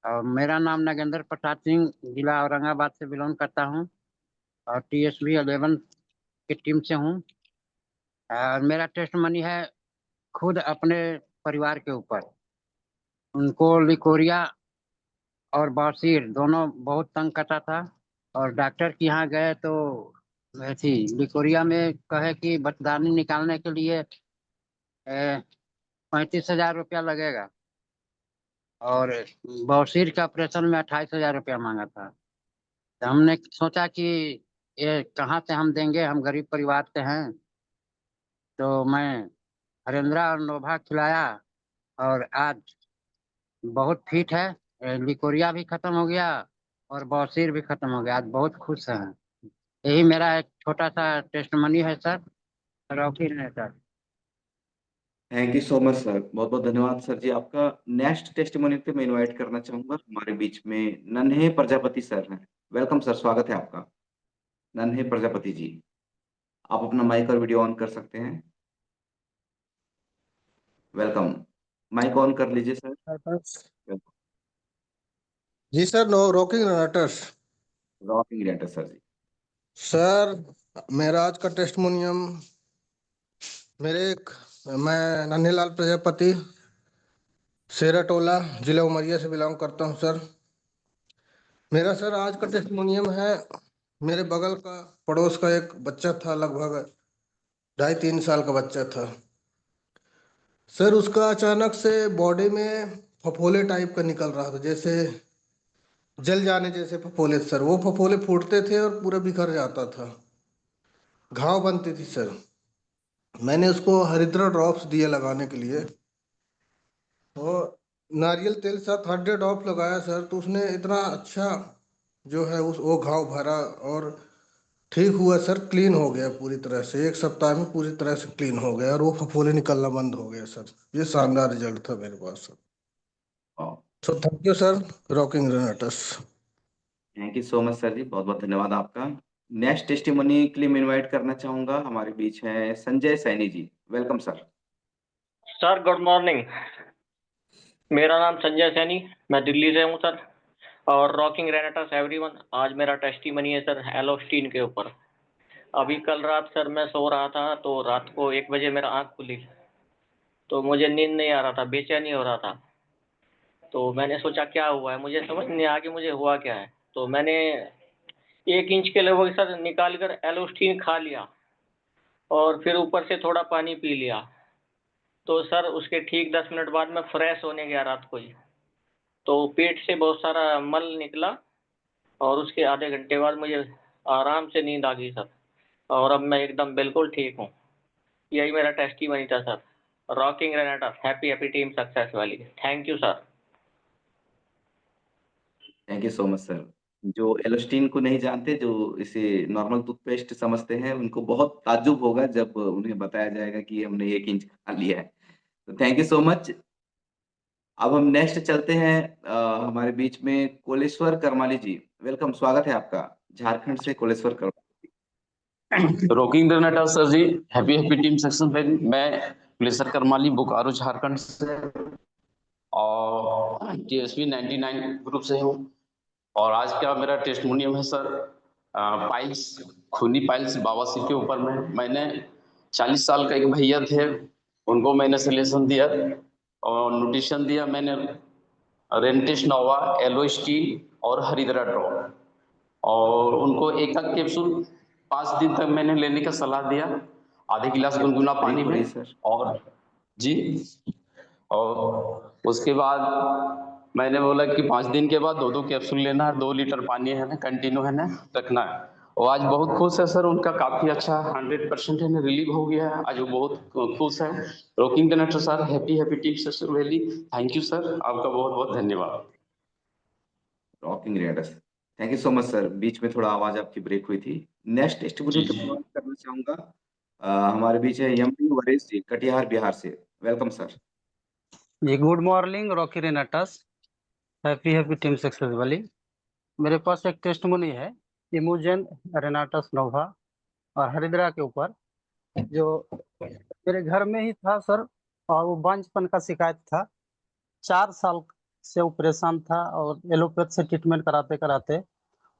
और मेरा नाम नागेंद्र प्रसाद सिंह, जिला औरंगाबाद से बिलोंग करता हूँ और TSB 11 की टीम से हूँ। और मेरा टेस्ट मनी है खुद अपने परिवार के ऊपर। उनको लिकोरिया और बवासीर दोनों बहुत तंग करता था और डॉक्टर के यहाँ गए तो ऐसी लिकोरिया में कहे कि बच्चेदानी निकालने के लिए 35,000 रुपया लगेगा और बवासीर के ऑपरेशन में 28,000 रुपया मांगा था। तो हमने सोचा कि ये कहाँ से हम देंगे, हम गरीब परिवार से हैं। तो मैं हरेंद्रा और नोभा खिलाया और आज बहुत फिट है। लिकोरिया भी खत्म हो गया और बवासीर भी खत्म हो गया। आज बहुत खुश हैं। यही मेरा एक छोटा सा टेस्ट मनी है सर। रॉकी ने sir. Thank you so much sir, बहुत बहुत धन्यवाद सर जी आपका। नेक्स्ट टेस्टिमोनियल पे मैं इनवाइट करना चाहूंगा, हमारे बीच में नन्हे प्रजापति सर हैं। वेलकम सर, स्वागत है आपका। नन्हे प्रजापति जी, आप अपना माइक और वीडियो ऑन कर सकते हैं। वेलकम, माइक ऑन कर लीजिए सर। जी sir, no rocking Renatus. Rocking Renatus sir जी। सर, मेरा आज का टेस्टमोनियम मैं नन्हेलाल प्रजापति, सेराटोला, जिला उमरिया से बिलोंग करता हूं सर। मेरा सर आज का टेस्टमोनियम है, मेरे बगल का पड़ोस का एक बच्चा था, लगभग 2.5-3 साल का बच्चा था सर। उसका अचानक से बॉडी में फफोले टाइप का निकल रहा था, जैसे जल जाने जैसे फफोले सर। वो फफोले फूटते थे और पूरा बिखर जाता था, घाव बनती थी सर। मैंने उसको हरिद्रा ड्रॉप्स दिए लगाने के लिए, तो नारियल तेल साथ 100 ड्रॉप लगाया सर, तो उसने इतना अच्छा जो है वो घाव भरा और ठीक हुआ सर। क्लीन हो गया पूरी तरह से, 1 सप्ताह में पूरी तरह से क्लीन हो गया और वो फफोले निकलना बंद हो गया सर। ये शानदार रिजल्ट था मेरे पास sir. So thank you sir, rocking Renatus. Thank you so much sir जी, बहुत बहुत धन्यवाद आपका। नेक्स्ट टेस्टिमोनी के लिए मैं इनवाइट करना चाहूंगा, हमारे बीच है Sanjay Saini ji. Welcome sir. Sir good morning, मेरा नाम संजय सैनी, मैं दिल्ली से हूँ सर। और रॉकिंग रेनेटस एवरीवन, आज मेरा टेस्टिमनी है सर एलोस्टीन के ऊपर। अभी कल रात सर मैं सो रहा था, तो रात को 1 बजे मेरा आँख खुली, तो मुझे नींद नहीं आ रहा था, बेचैनी हो रहा था। तो मैंने सोचा क्या हुआ है, मुझे समझ नहीं आ कि मुझे हुआ क्या है। तो मैंने 1 इंच के लगभग सर निकाल कर एलोस्टीन खा लिया और फिर ऊपर से थोड़ा पानी पी लिया। तो सर उसके ठीक 10 मिनट बाद मैं फ्रेश होने गया रात को ही, तो पेट से बहुत सारा मल निकला और उसके आधे घंटे बाद मुझे आराम से नींद आ गई सर। और अब मैं एकदम बिल्कुल ठीक हूँ। यही मेरा टेस्टिमनी था sir. Rocking Renata, happy team success वाली। Thank you sir. Thank you so much sir, जो एलोस्टीन को नहीं जानते, जो इसे नॉर्मल टूथपेस्ट समझते हैं, उनको बहुत ताज्जुब होगा जब उन्हें बताया जाएगा कि हमने 1 इंच खा लिया है। तो थैंक यू सो मच। अब हम नेक्स्ट चलते हैं हमारे बीच में कोलेश्वर करमाली जी। वेलकम, स्वागत है आपका। झारखंड से कोलेश्वर करमाली। रॉकिंग रेनेटा सर जी, हैप्पी हैप्पी टीम सेक्शन पे मैं कुलेश्वर करमाली बोकारो झारखंड से और टीएसपी 99 ग्रुप से हूँ। और आज का मेरा टेस्टिमोनियम है सर, पाइल्स, खूनी पाइल्स बवासीर के ऊपर में। मैंने 40 साल का एक भैया थे, उनको मैंने सजेशन दिया और न्यूट्रिशन दिया मैंने, रेंटिस नोवा, एलोस्टीन और हरिद्रा ड्रॉप, और उनको एक कैप्सूल 5 दिन तक मैंने लेने का सलाह दिया, आधे गिलास गुनगुना पानी में। और जी, और उसके बाद मैंने बोला कि 5 दिन के बाद 2-2 कैप्सूल लेना है, 2 लीटर पानी है ना कंटिन्यू है ना रखना है। और आज बहुत खुश है सर, उनका काफी अच्छा 100% है ना रिलीव हो गया है, आज वो बहुत खुश है। Rocking doctor sir, happy happy team sir वेली, थैंक यू सर, आपका बहुत बहुत धन्यवाद। Rocking Renatus, thank you so much sir. बीच में थोड़ा आवाज आपकी ब्रेक हुई थी। नेक्स्ट टेस्टिमोनियल करना चाहूंगा, हमारे बीच है एमपी वरेश जी, कटिहार बिहार से। Welcome sir. जी good morning Rocky Renatus, happy happy team success वाली। मेरे पास एक टेस्टमोनी है इमोजन रेनाटस नोवा और हरिद्रा के ऊपर, जो मेरे घर में ही था सर, और वो बांझपन का शिकायत था। 4 साल से वो परेशान था और एलोपैथ से ट्रीटमेंट कराते कराते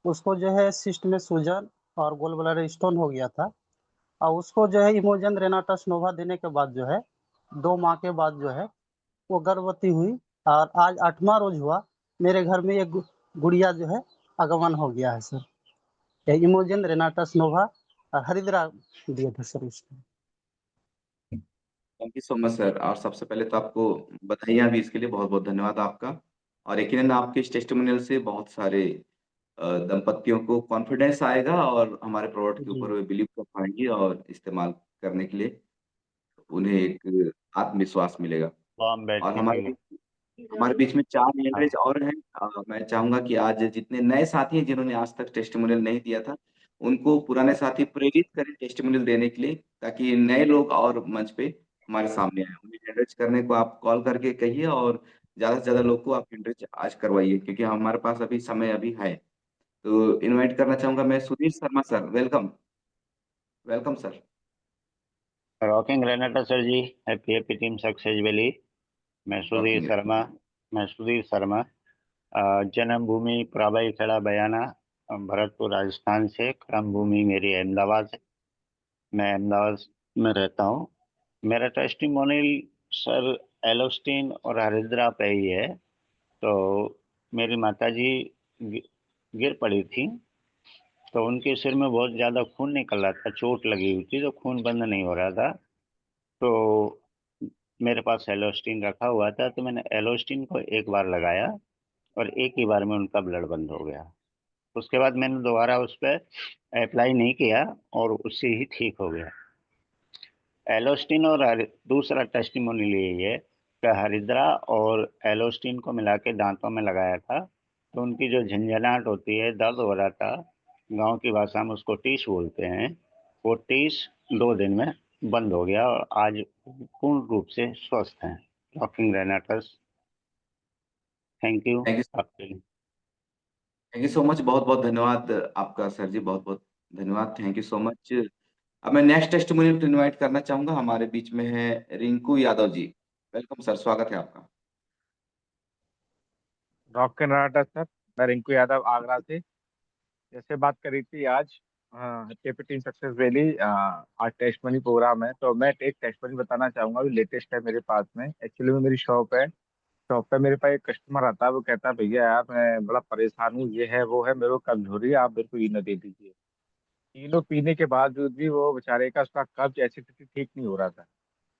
उसको जो है सिस्ट में सूजन और गोल ब्लैडर स्टोन हो गया था। और उसको जो है इमोजन रेनाटस नोवा देने के बाद जो है 2 माह के बाद जो है वो गर्भवती हुई, और आज 8वां रोज हुआ। मेरे घर में एक गुड़िया जो है आगमन हो गया है सर। ये इमोजन रेनाटस नोवा और हरिद्रा दिया था सर उसको। Thank you so much sir. और सबसे पहले तो आपको बधाइयाँ भी इसके लिए, बहुत बहुत धन्यवाद आपका। और यकीनन आपके इस टेस्टिमोनियल से बहुत सारे दंपतियों को कॉन्फिडेंस आएगा और हमारे प्रोडक्ट के ऊपर वे बिलीव कर पाएंगे और इस्तेमाल करने के लिए उन्हें एक आत्मविश्वास मिलेगा। और हमारे बीच में 4 हैंडरेज और हैं। मैं चाहूंगा कि आज जितने नए साथी हैं जिन्होंने आज तक टेस्टिमोनियल नहीं दिया था, उनको पुराने साथी प्रेरित करें टेस्टिमोनियल देने के लिए, ताकि नए लोग और मंच पे हमारे सामने आए। उन्हें हैंडरेज करने को आप कॉल करके कहिए और ज्यादा से ज्यादा लोग को आप हैंडरेज आज करवाइए, क्योंकि हमारे पास अभी समय अभी है। तो इनवाइट करना चाहूंगा मैं Sudhir Sharma sir. Welcome, welcome sir. Rocking रेनेटा sir जी, happy happy team success valley. मैं सुधीर शर्मा, जन्मभूमि प्राबाई खेड़ा बयाना, भरतपुर राजस्थान से। कर्म भूमि मेरी अहमदाबाद है, मैं अहमदाबाद में रहता हूँ। मेरा टेस्टिमोनियल सर एलोस्टीन और हरिद्रा पे ही है। तो मेरी माताजी गिर पड़ी थी, तो उनके सिर में बहुत ज़्यादा खून निकल रहा था, चोट लगी हुई थी, तो खून बंद नहीं हो रहा था। तो मेरे पास एलोस्टीन रखा हुआ था, तो मैंने एलोस्टीन को एक बार लगाया और एक ही बार में उनका ब्लड बंद हो गया। उसके बाद मैंने दोबारा उस पर अप्लाई नहीं किया और उससे ही ठीक हो गया एलोस्टीन। और दूसरा टेस्टिमोनियल यही है कि हरिद्रा और एलोस्टीन को मिला के दांतों में लगाया था, तो उनकी जो झंझनाहट होती है, दर्द हो रहा था, गांव की भाषा में उसको टीस बोलते हैं, वो टीस 2 दिन में बंद हो गया और आज पूर्ण रूप से स्वस्थ हैं। Rocking Renatus, thank you. Thank you so much, बहुत बहुत धन्यवाद आपका सर जी, बहुत बहुत धन्यवाद, थैंक यू सो मच। अब मैं नेक्स्ट टेस्टिमोनियल को इनवाइट करना चाहूंगा। हमारे बीच में है रिंकू यादव जी। वेलकम सर, स्वागत है आपका। रॉक कर्नाटक सर, मैं रिंकू यादव आगरा से। जैसे बात करी थी आज टीम सक्सेस वैली, आज टेस्ट मनी प्रोग्राम है, तो मैं एक टेस्ट मनी बताना चाहूंगा, अभी लेटेस्ट है मेरे पास में। एक्चुअली में मेरी शॉप है, शॉप पे मेरे पास एक कस्टमर आता है, वो कहता है भैया यार मैं बड़ा परेशान हूँ, ये है वो है, मेरे को कमजोरी है, आप मेरे को इनो दे दीजिए। इनो पीने के बावजूद भी वो बेचारे का उसका कब्ज एसिडिटी ठीक नहीं हो रहा था।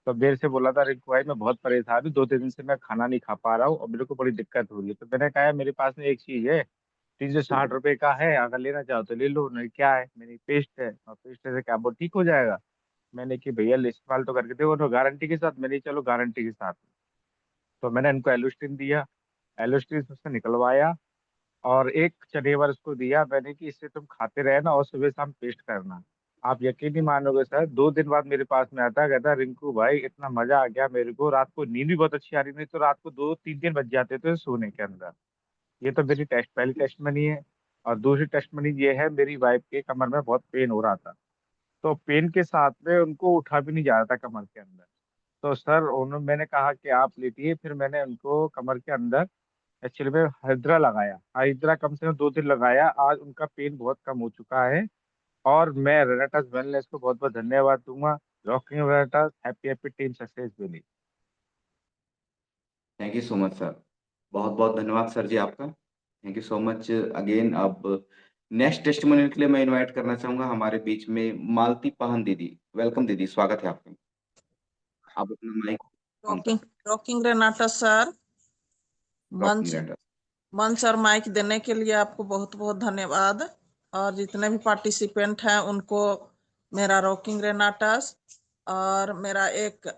तो देर से बोला था रिंकू भाई मैं बहुत परेशान हूँ, 2-3 दिन से मैं खाना नहीं खा पा रहा हूँ और मेरे को बड़ी दिक्कत हो रही है। तो मैंने कहा मेरे पास में एक चीज है, 360 रुपए का है, अगर लेना चाहो तो ले लो। नहीं क्या है, मेरी पेस्ट है, और पेस्ट से क्या वो ठीक हो जाएगा। मैंने कि भैया इस्तेमाल तो करके देखो, तो गारंटी के साथ। मैंने चलो गारंटी के साथ। तो मैंने इनको एलोस्टिन दिया, एलोस्टिन उससे निकलवाया, और एक चनेवर उसको दिया मैंने कि इससे तुम खाते रहे ना और सुबह शाम पेस्ट करना। आप यकीन नहीं मानोगे सर, 2 दिन बाद मेरे पास में आता, कहता रिंकू भाई इतना मजा आ गया मेरे को, रात को नींद भी बहुत अच्छी आ रही, नहीं तो रात को 2-3 बज जाते थे सोने के अंदर। ये तो मेरी पहली टेस्ट मनी है। और दूसरी टेस्ट मनी ये है, मेरी वाइफ के कमर में बहुत पेन हो रहा था, तो पेन के साथ में उनको उठा भी नहीं जा रहा था कमर के अंदर। तो सर उन्होंने, मैंने कहा कि आप लेटिए, फिर मैंने उनको कमर के अंदर एक्चुअली में हाइड्रा लगाया। हाइड्रा कम से कम 2 दिन लगाया, आज उनका पेन बहुत कम हो चुका है। और मैं रेनाटस वेलनेस को बहुत बहुत धन्यवाद दूंगा। Rocking Renatus, happy happy team success बेली। Thank you so much sir, बहुत बहुत धन्यवाद सर जी आपका, thank you so much again. अब नेक्स्ट टेस्टिमोनियल के लिए मैं इनवाइट करना चाहूंगा हमारे बीच में मालती पाहन दीदी। वेलकम दीदी, स्वागत है आपका। आप अपना माइक ऑन कर। Rocking Renata sir, rocking Renata मंच और माइक देने के लिए आपको बहुत बहुत धन्यवाद। और जितने भी पार्टिसिपेंट हैं उनको मेरा रॉकिंग रेनाटस और मेरा एक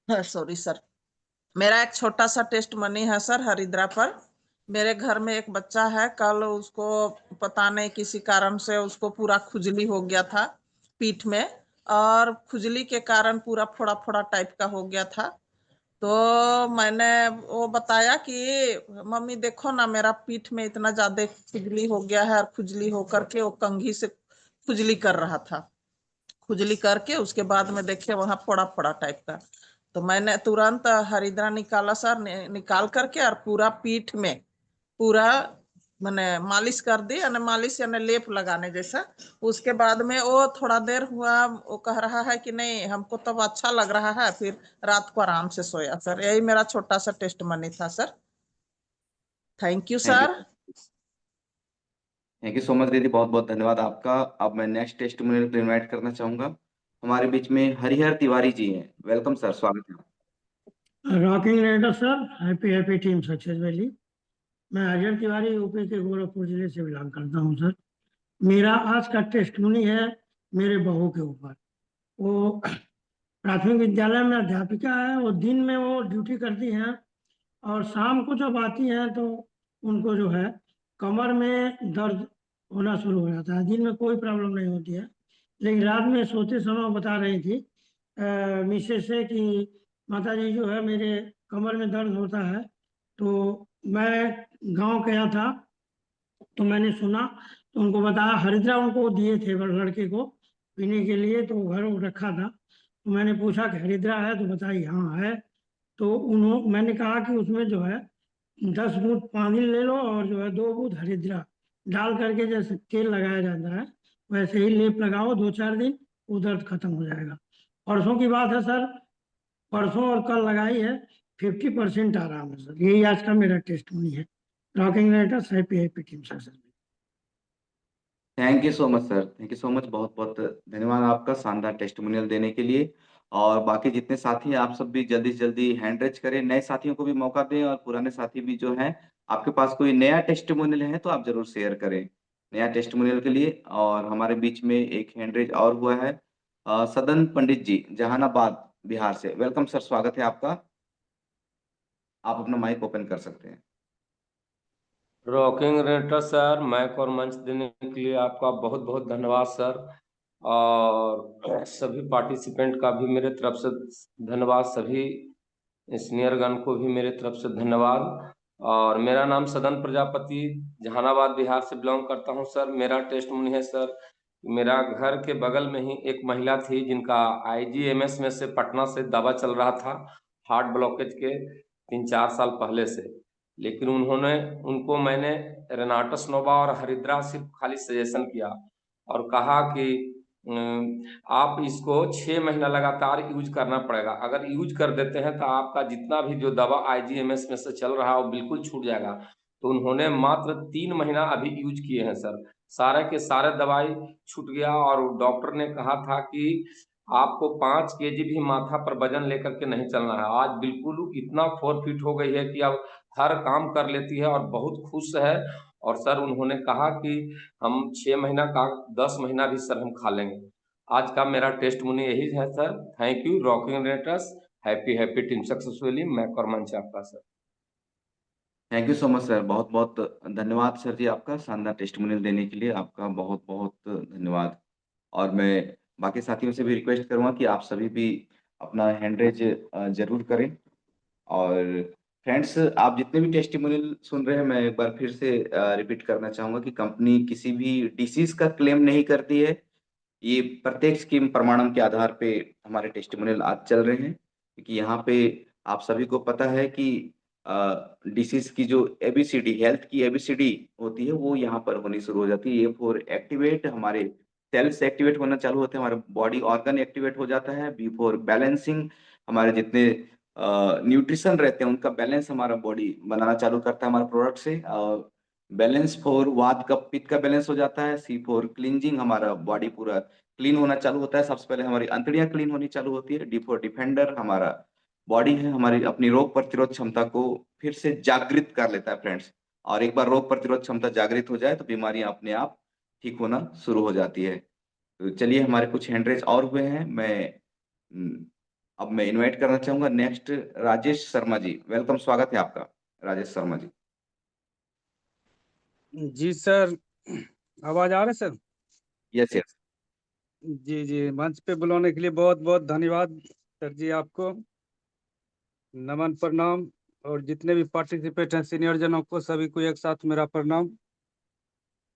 सॉरी सर, मेरा एक छोटा सा टेस्ट मनी है सर हरिद्रा पर। मेरे घर में एक बच्चा है, कल उसको पता नहीं किसी कारण से उसको पूरा खुजली हो गया था पीठ में, और खुजली के कारण पूरा फोड़ा फोड़ा टाइप का हो गया था। तो मैंने वो बताया कि मम्मी देखो ना मेरा पीठ में इतना ज्यादा खुजली हो गया है, और खुजली हो करके वो कंघी से खुजली कर रहा था। खुजली करके उसके बाद में देखे वहां फोड़ा फोड़ा टाइप का। तो मैंने तुरंत हरिद्रा निकाला सर, निकाल करके और पूरा पीठ में पूरा मैंने मालिश कर दी, यानी मालिश यानी लेप लगाने जैसा। उसके बाद में वो थोड़ा देर हुआ, वो कह रहा है कि नहीं हमको तब अच्छा लग रहा है, फिर रात को आराम से सोया सर। यही मेरा छोटा सा टेस्ट मनी था sir. Thank you sir. Thank you so much दीदी, बहुत बहुत धन्यवाद आपका। अब मैं नेक्स्ट टेस्टिमोनियल को इनवाइट करना चाहूंगा, हमारे बीच में हरिहर तिवारी जी हैं। वेलकम सर, स्वागत है। Rocking raider sir, happy happy team success valley. मैं हरिहर तिवारी यूपी के गोरखपुर जिले से बिलोंग करता हूं सर। मेरा आज का टेस्टमनी है मेरे बहू के ऊपर। वो प्राथमिक विद्यालय में अध्यापिका है। वो दिन में वो ड्यूटी करती हैं और शाम को जब आती हैं तो उनको जो है कमर में दर्द होना शुरू हो जाता है। दिन में कोई प्रॉब्लम नहीं होती है, लेकिन रात में सोते समय वो बता रही थी मिसेस से कि माता जी जो है मेरे कमर में दर्द होता है। तो मैं गांव गया था तो मैंने सुना, तो उनको बताया। हरिद्रा उनको दिए थे लड़के को पीने के लिए, तो घर रखा था। तो मैंने पूछा कि हरिद्रा है, तो बताई हाँ है। तो मैंने कहा कि उसमें जो है 10 बूंद पानी ले लो और जो है 2 बूंद हरिद्रा डाल करके जैसे तेल लगाया जाता है वैसे ही लेप लगाओ, 2-4 दिन वो दर्द खत्म हो जाएगा। परसों की बात है सर, परसों और कल लगाई है, 50% आराम है सर। यही आज का मेरा टेस्ट होनी है। Rocking writers, happy happy team success. Thank you so much sir, thank you so much, बहुत बहुत धन्यवाद आपका शानदार टेस्टिमोनियल देने के लिए। और बाकी जितने साथी हैं आप सब भी जल्दी से जल्दी हैंड रेज करें, नए साथियों को भी मौका दें, और पुराने साथी भी जो हैं आपके पास कोई नया टेस्टिमोनियल है तो आप जरूर शेयर करें नया टेस्टिमोनियल के लिए। और हमारे बीच में एक हैंड रेज और हुआ है, सदन पंडित जी, जहानाबाद बिहार से। वेलकम सर, स्वागत है आपका, आप अपना माइक ओपन कर सकते हैं। रॉकिंग रेटर सर, माइक और मंच देने के लिए आपका बहुत बहुत धन्यवाद सर। और सभी पार्टिसिपेंट का भी मेरे तरफ से धन्यवाद, सभी सीनियर गण को भी मेरे तरफ से धन्यवाद। और मेरा नाम सदन प्रजापति, जहानाबाद बिहार से बिलोंग करता हूं सर। मेरा टेस्टमनी है सर, मेरा घर के बगल में ही एक महिला थी जिनका IGMS में से पटना से दवा चल रहा था हार्ट ब्लॉकेज के 3-4 साल पहले से। लेकिन उनको मैंने रेनाटस नोवा और हरिद्रा सिर्फ खाली सजेशन किया और कहा कि आप इसको 6 महीना लगातार यूज करना पड़ेगा। अगर यूज कर देते हैं तो आपका जितना भी जो दवा IGMS में से चल रहा है वो बिल्कुल छूट जाएगा। तो उन्होंने मात्र 3 महीना अभी यूज किए हैं सर, सारे के सारे दवाई छूट गया। और डॉक्टर ने कहा था कि आपको 5 kg भी माथा पर वजन लेकर के नहीं चलना है। आज बिल्कुल इतना 4 फीट हो गई है कि अब हर काम कर लेती है और बहुत खुश है। और सर उन्होंने कहा कि हम 6 महीना का 10 महीना भी सर हम खा लेंगे। आज का मेरा टेस्ट मुनी यही है sir. Thank you rocking Renatus, happy happy team successfully. मैं करमन आपका sir. Thank you so much sir, बहुत बहुत धन्यवाद सर जी, आपका शानदार टेस्टिमोनियल देने के लिए आपका बहुत बहुत धन्यवाद। और मैं बाकी साथियों से भी रिक्वेस्ट करूंगा कि आप सभी भी अपना हैंड रेज जरूर करें। और फ्रेंड्स, आप जितने भी टेस्टिमोनियल सुन रहे हैं, मैं एक बार फिर से रिपीट करना चाहूंगा कि कंपनी किसी भी डिसीज का क्लेम नहीं करती है। ये प्रत्येक स्कीम प्रमाणन के आधार पे हमारे टेस्टिमोनियल आज चल रहे हैं, क्योंकि यहाँ पे आप सभी को पता है कि डिसीज की जो एबीसीडी, हेल्थ की एबीसीडी होती है, वो यहाँ पर होनी शुरू हो जाती है। ए फॉर एक्टिवेट, हमारे सेल्स एक्टिवेट होना चालू होते हैं, हमारे बॉडी ऑर्गन एक्टिवेट हो जाता है। बी फॉर बैलेंसिंग, हमारे जितने न्यूट्रिशन रहते हैं उनका बैलेंस हमारा बॉडी बनाना चालू करता है हमारे प्रोडक्ट से। बैलेंस फॉर वात का, पित्त का बैलेंस हो जाता है। सी फॉर क्लींजिंग, हमारा बॉडी पूरा क्लीन होना चालू होता है। सबसे पहले हमारी अंतड़ियां क्लीन होनी चालू होती है। डी फॉर डिफेंडर, हमारा बॉडी है, हमारी अपनी रोग प्रतिरोध क्षमता को फिर से जागृत कर लेता है फ्रेंड्स। और एक बार रोग प्रतिरोध क्षमता जागृत हो जाए तो बीमारियां अपने आप ठीक होना शुरू हो जाती है। तो चलिए, हमारे कुछ हैंड रेज और हुए हैं। अब मैं इनवाइट करना चाहूंगा नेक्स्ट राजेश शर्मा जी। वेलकम, स्वागत है आपका राजेश शर्मा जी। जी सर, आवाज आ रहा है सर? Yes yes. जी जी, मंच पे बुलाने के लिए बहुत बहुत धन्यवाद सर जी आपको। नमन प्रणाम। और जितने भी पार्टिसिपेट हैं सीनियर जनों को, सभी को एक साथ मेरा प्रणाम।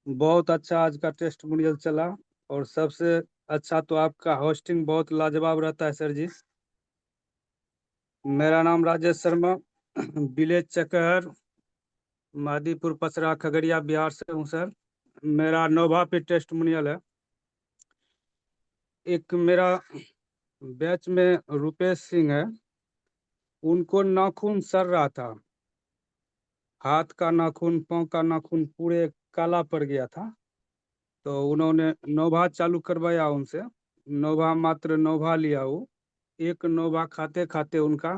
बहुत अच्छा आज का टेस्टिमोनियल चला, और सबसे अच्छा तो आपका होस्टिंग बहुत लाजवाब रहता है सर जी। मेरा नाम राजेश शर्मा, विलेज चकहर, मादीपुर पसरा, खगड़िया, बिहार से हूँ सर। मेरा नोभा पे टेस्टिमोनियल है। एक मेरा बैच में रुपेश सिंह है, उनको नाखून सड़ रहा था, हाथ का नाखून, पाँव का नाखून पूरे काला पड़ गया था। तो उन्होंने नोभा चालू करवाया उनसे। नोभा, मात्र नोभा लिया वो। एक नोभा खाते खाते उनका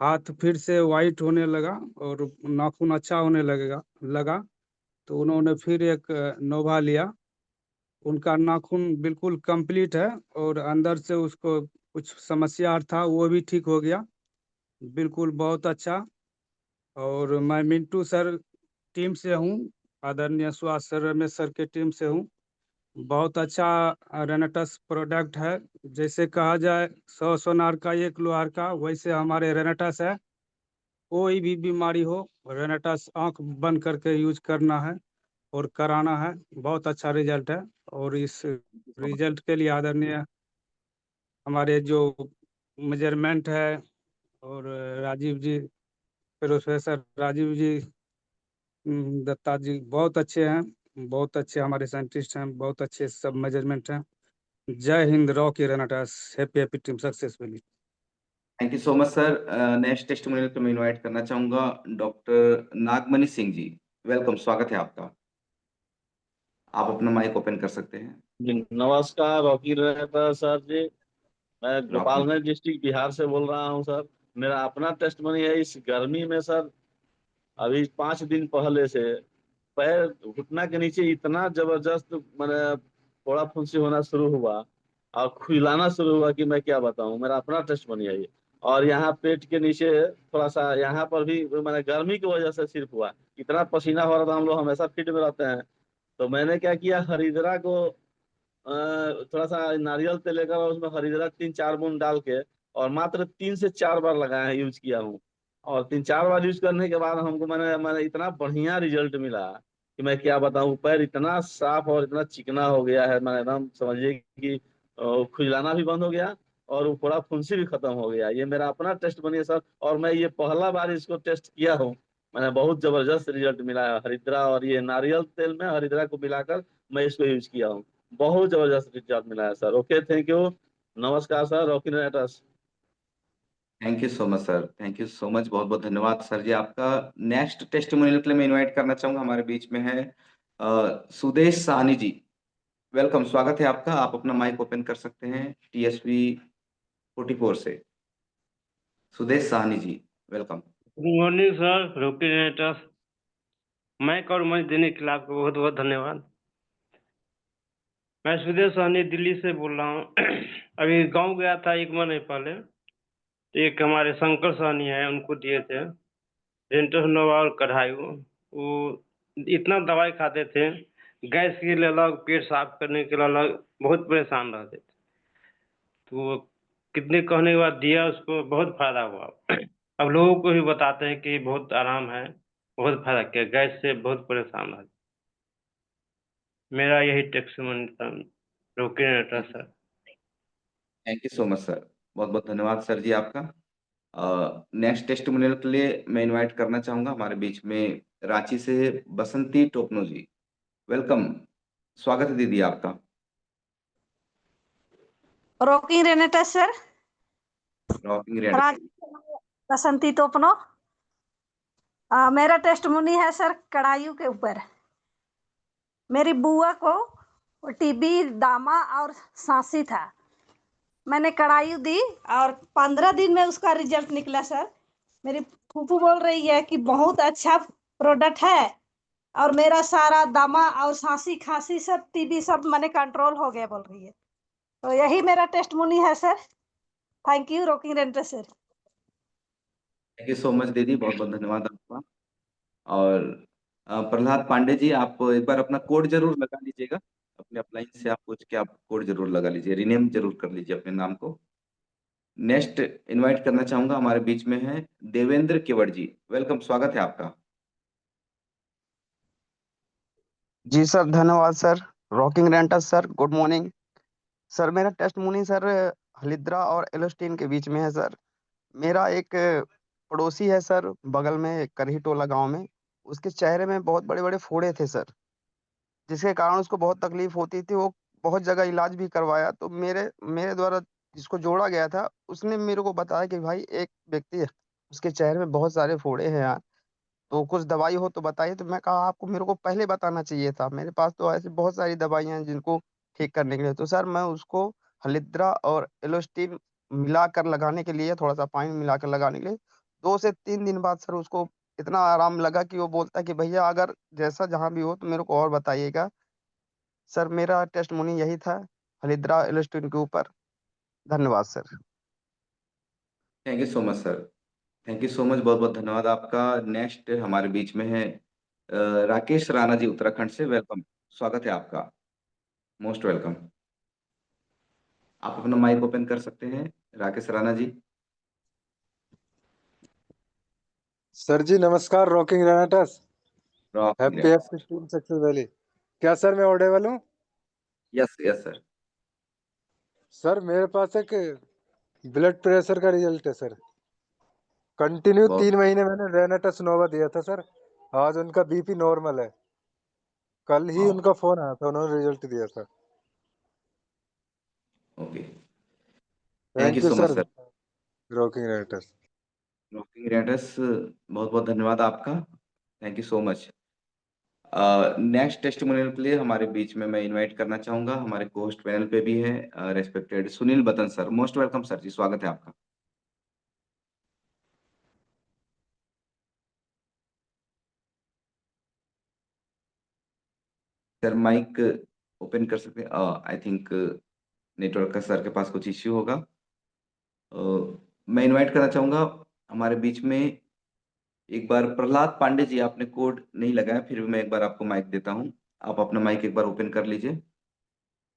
हाथ फिर से वाइट होने लगा और नाखून अच्छा होने लगा। तो उन्होंने फिर एक नोभा लिया। उनका नाखून बिल्कुल कंप्लीट है, और अंदर से उसको कुछ समस्या था, वो भी ठीक हो गया। बिल्कुल बहुत अच्छा। और मैं मिंटू सर टीम से हूँ, आदरणीय सुहास सर, रमेश सर के टीम से हूँ। बहुत अच्छा रेनेटस प्रोडक्ट है। जैसे कहा जाए 100 सोनार का 1 लोहार का, वैसे हमारे रेनेटस है। कोई भी बीमारी हो, रेनेटस आंख बंद करके यूज करना है और कराना है। बहुत अच्छा रिजल्ट है। और इस रिजल्ट के लिए आदरणीय हमारे जो मेजरमेंट है, और राजीव जी, प्रोफेसर राजीव जी, दत्ता जी बहुत अच्छे हैं। बहुत अच्छे हमारे साइंटिस्ट हैं, बहुत अच्छे सब मेजरमेंट हैं। Jai Hind, Rocky Renatus, happy happy team successfully. Thank you so much sir. Next testimonial पे मैं इनवाइट करना चाहूंगा डॉक्टर नागमणि सिंह जी। वेलकम, स्वागत है आपका। आप अपना माइक ओपन कर सकते हैं। जी नमस्कार, रॉकी रहता सर जी। मैं रॉकी। गोपालगंज डिस्ट्रिक्ट बिहार से बोल रहा हूं सर। मेरा अपना टेस्टमनी है। इस गर्मी में सर, अभी 5 दिन पहले से पैर, घुटना के नीचे इतना जबरदस्त मैंने फोड़ा फुंसी होना शुरू हुआ और खुजलाना शुरू हुआ कि मैं क्या बताऊं। मेरा अपना टेस्टमनी है ये। और यहाँ पेट के नीचे थोड़ा सा, यहाँ पर भी मैंने गर्मी की वजह से सिर्फ हुआ, इतना पसीना हो रहा था। हम लोग हमेशा फील्ड में रहते हैं, तो मैंने क्या किया, हरिद्रा को थोड़ा सा नारियल तेल लेकर उसमें हरिद्रा 3-4 बूंद डाल के, और मात्र 3 से 4 बार लगाया है, यूज किया हूँ। और 3-4 बार यूज करने के बाद हमको मैंने मैंने इतना बढ़िया रिजल्ट मिला कि मैं क्या बताऊँ। पैर इतना साफ और इतना चिकना हो गया है, मैं एकदम समझिए कि खुजलाना भी बंद हो गया और वो पूरा फुंसी भी खत्म हो गया। ये मेरा अपना टेस्ट बनी है सर, और मैं ये पहला बार इसको टेस्ट किया हूँ। मैंने बहुत जबरदस्त रिजल्ट मिला है। हरिद्रा और ये नारियल तेल में हरिद्रा को मिलाकर मैं इसको यूज किया हूँ। बहुत जबरदस्त रिजल्ट मिला है सर। ओके, थैंक यू, नमस्कार sir, Rocky nets. Thank you so much sir, thank you so much, बहुत बहुत धन्यवाद सर जी आपका। नेक्स्ट टेस्टिमोनियल के लिए मैं इनवाइट करना चाहूंगा, हमारे बीच में है सुदेश साहनी जी। वेलकम, स्वागत है आपका। आप अपना माइक ओपन कर सकते हैं TSV 44 से। Sudesh Sahni ji, welcome. Good morning sir, Rocky generators. Mike और मंच देने के लिए आपको बहुत बहुत धन्यवाद। मैं सुदेश सहनी दिल्ली से बोल रहा हूँ। अभी गांव गया था 1 महीने पहले, तो एक हमारे शंकर सहनी है, उनको दिए थे। रेंटस नोवा और कढ़ाई वो इतना दवाई खाते थे, गैस के लिए अलग, पेट साफ करने के लिए अलग, बहुत परेशान रहते थे। तो वो कितने कहने के बाद दिया, उसको बहुत फायदा हुआ। अब लोगों को भी बताते हैं कि बहुत आराम है, बहुत फायदा किया, गैस से बहुत परेशान रहते। मेरा यही टेस्टिमोनी था, रोकिनेटर sir. Thank you so much sir, बहुत बहुत धन्यवाद सर जी आपका। नेक्स्ट टेस्टिमोनियल के लिए मैं इनवाइट करना चाहूंगा हमारे बीच में रांची से बसंती टोपनो जी। वेलकम, स्वागत है दीदी आपका। रॉकिंग रेनेटा सर, रॉकिंग रेड। बसंती टोपनो। मेरा टेस्टमोनी है सर कड़ायू के ऊपर। मेरी बुआ को टीबी, दामा और सांसी था। मैंने कड़ायू दी और 15 दिन में उसका रिजल्ट निकला सर। मेरी फूफू बोल रही है कि बहुत अच्छा प्रोडक्ट है और मेरा सारा दामा और सांसी, खांसी, सब टीबी सब मैंने कंट्रोल हो गया बोल रही है। तो यही मेरा टेस्टमोनी है sir. Thank you rocking रेनेटा sir. Thank you so much दीदी, बहुत बहुत धन्यवाद आपका। और प्रहलाद पांडे जी, आप एक बार अपना कोड जरूर लगा लीजिएगा, अपने अपलाइन से आप पूछ के आप कोड जरूर लगा लीजिए, रिनेम जरूर कर लीजिए अपने नाम को। नेक्स्ट इनवाइट करना चाहूंगा, हमारे बीच में है देवेंद्र केवड़ जी। वेलकम, स्वागत है आपका। जी सर, धन्यवाद sir. Rocking Renatus sir, good morning sir. मेरा टेस्टमोनी सर हलिद्रा और एलोस्टीन के बीच में है सर। मेरा एक पड़ोसी है सर, बगल में करही टोला गांव में। उसके चेहरे में बहुत बड़े बड़े फोड़े थे सर, जिसके कारण उसको बहुत तकलीफ होती थी। वो बहुत जगह इलाज भी करवाया, तो मेरे मेरे द्वारा जिसको जोड़ा गया था उसने मेरे को बताया कि भाई एक व्यक्ति है, उसके चेहरे में बहुत सारे फोड़े हैं यार, तो कुछ दवाई हो तो बताइए। तो मैं कहा आपको मेरे को पहले बताना चाहिए था, मेरे पास तो ऐसी बहुत सारी दवाइयां हैं जिनको ठीक करने के लिए। तो सर मैं उसको हलिद्रा और एलोस्टिन मिलाकर लगाने के लिए, थोड़ा सा पानी मिलाकर लगाने के लिए 2 से 3 दिन बाद सर उसको इतना आराम लगा कि वो बोलता है कि भैया अगर जैसा जहाँ भी हो तो मेरे को और बताइएगा। सर मेरा टेस्टमोनी यही था हलिद्रा एलोस्टिन के ऊपर। धन्यवाद sir. Thank you so much sir, thank you so much, बहुत बहुत धन्यवाद आपका। नेक्स्ट हमारे बीच में है राकेश राणा जी, उत्तराखंड से। वेलकम, स्वागत है आपका, मोस्ट वेलकम। आप अपना माइक ओपन कर सकते हैं राकेश राणा जी। सर जी नमस्कार। Rocking रेनेटस, happy rocking. Team success valley. क्या सर मैं ऑडिबल हूँ? Yes yes sir. सर मेरे पास एक ब्लड प्रेशर का रिजल्ट है सर। कंटिन्यू 3 महीने मैंने रेनेटस नोवा दिया था सर। आज उनका बीपी नॉर्मल है। कल ही उनका फोन आया था, उन्होंने रिजल्ट दिया था। Okay, thank thank you you so much sir. Sir. Rocking Renatus. Rocking radius, बहुत बहुत धन्यवाद आपका, thank you so much. Next testimonial के लिए हमारे बीच में मैं इनवाइट करना चाहूंगा, हमारे होस्ट पैनल पे भी है respected Sunil Batan sir. Most welcome sir जी, स्वागत है आपका। सर माइक ओपन कर सकते हैं? आई थिंक नेटवर्क का सर के पास कुछ इश्यू होगा। मैं इनवाइट करना चाहूंगा हमारे बीच में एक बार प्रहलाद पांडे जी। आपने कोड नहीं लगाया, फिर भी मैं एक बार आपको माइक देता हूं, आप अपना माइक एक बार ओपन कर लीजिए।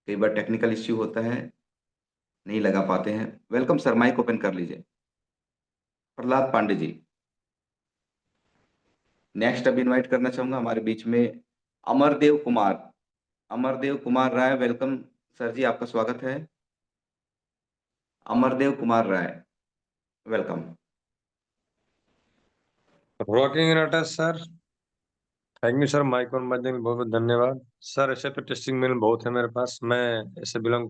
कई बार टेक्निकल इश्यू होता है, नहीं लगा पाते हैं। वेलकम सर, माइक ओपन कर लीजिए प्रहलाद पांडे जी। नेक्स्ट अब इनवाइट करना चाहूंगा हमारे बीच में अमरदेव कुमार, अमरदेव कुमार राय। वेलकम सर जी, आपका स्वागत है। Amardev Kumar Rai, welcome. Rocking Renatus sir, thank you sir. Mike और माध्यम में बहुत बहुत धन्यवाद सर। ऐसे तो टेस्टिंग मेल बहुत है मेरे पास। मैं ऐसे बिलोंग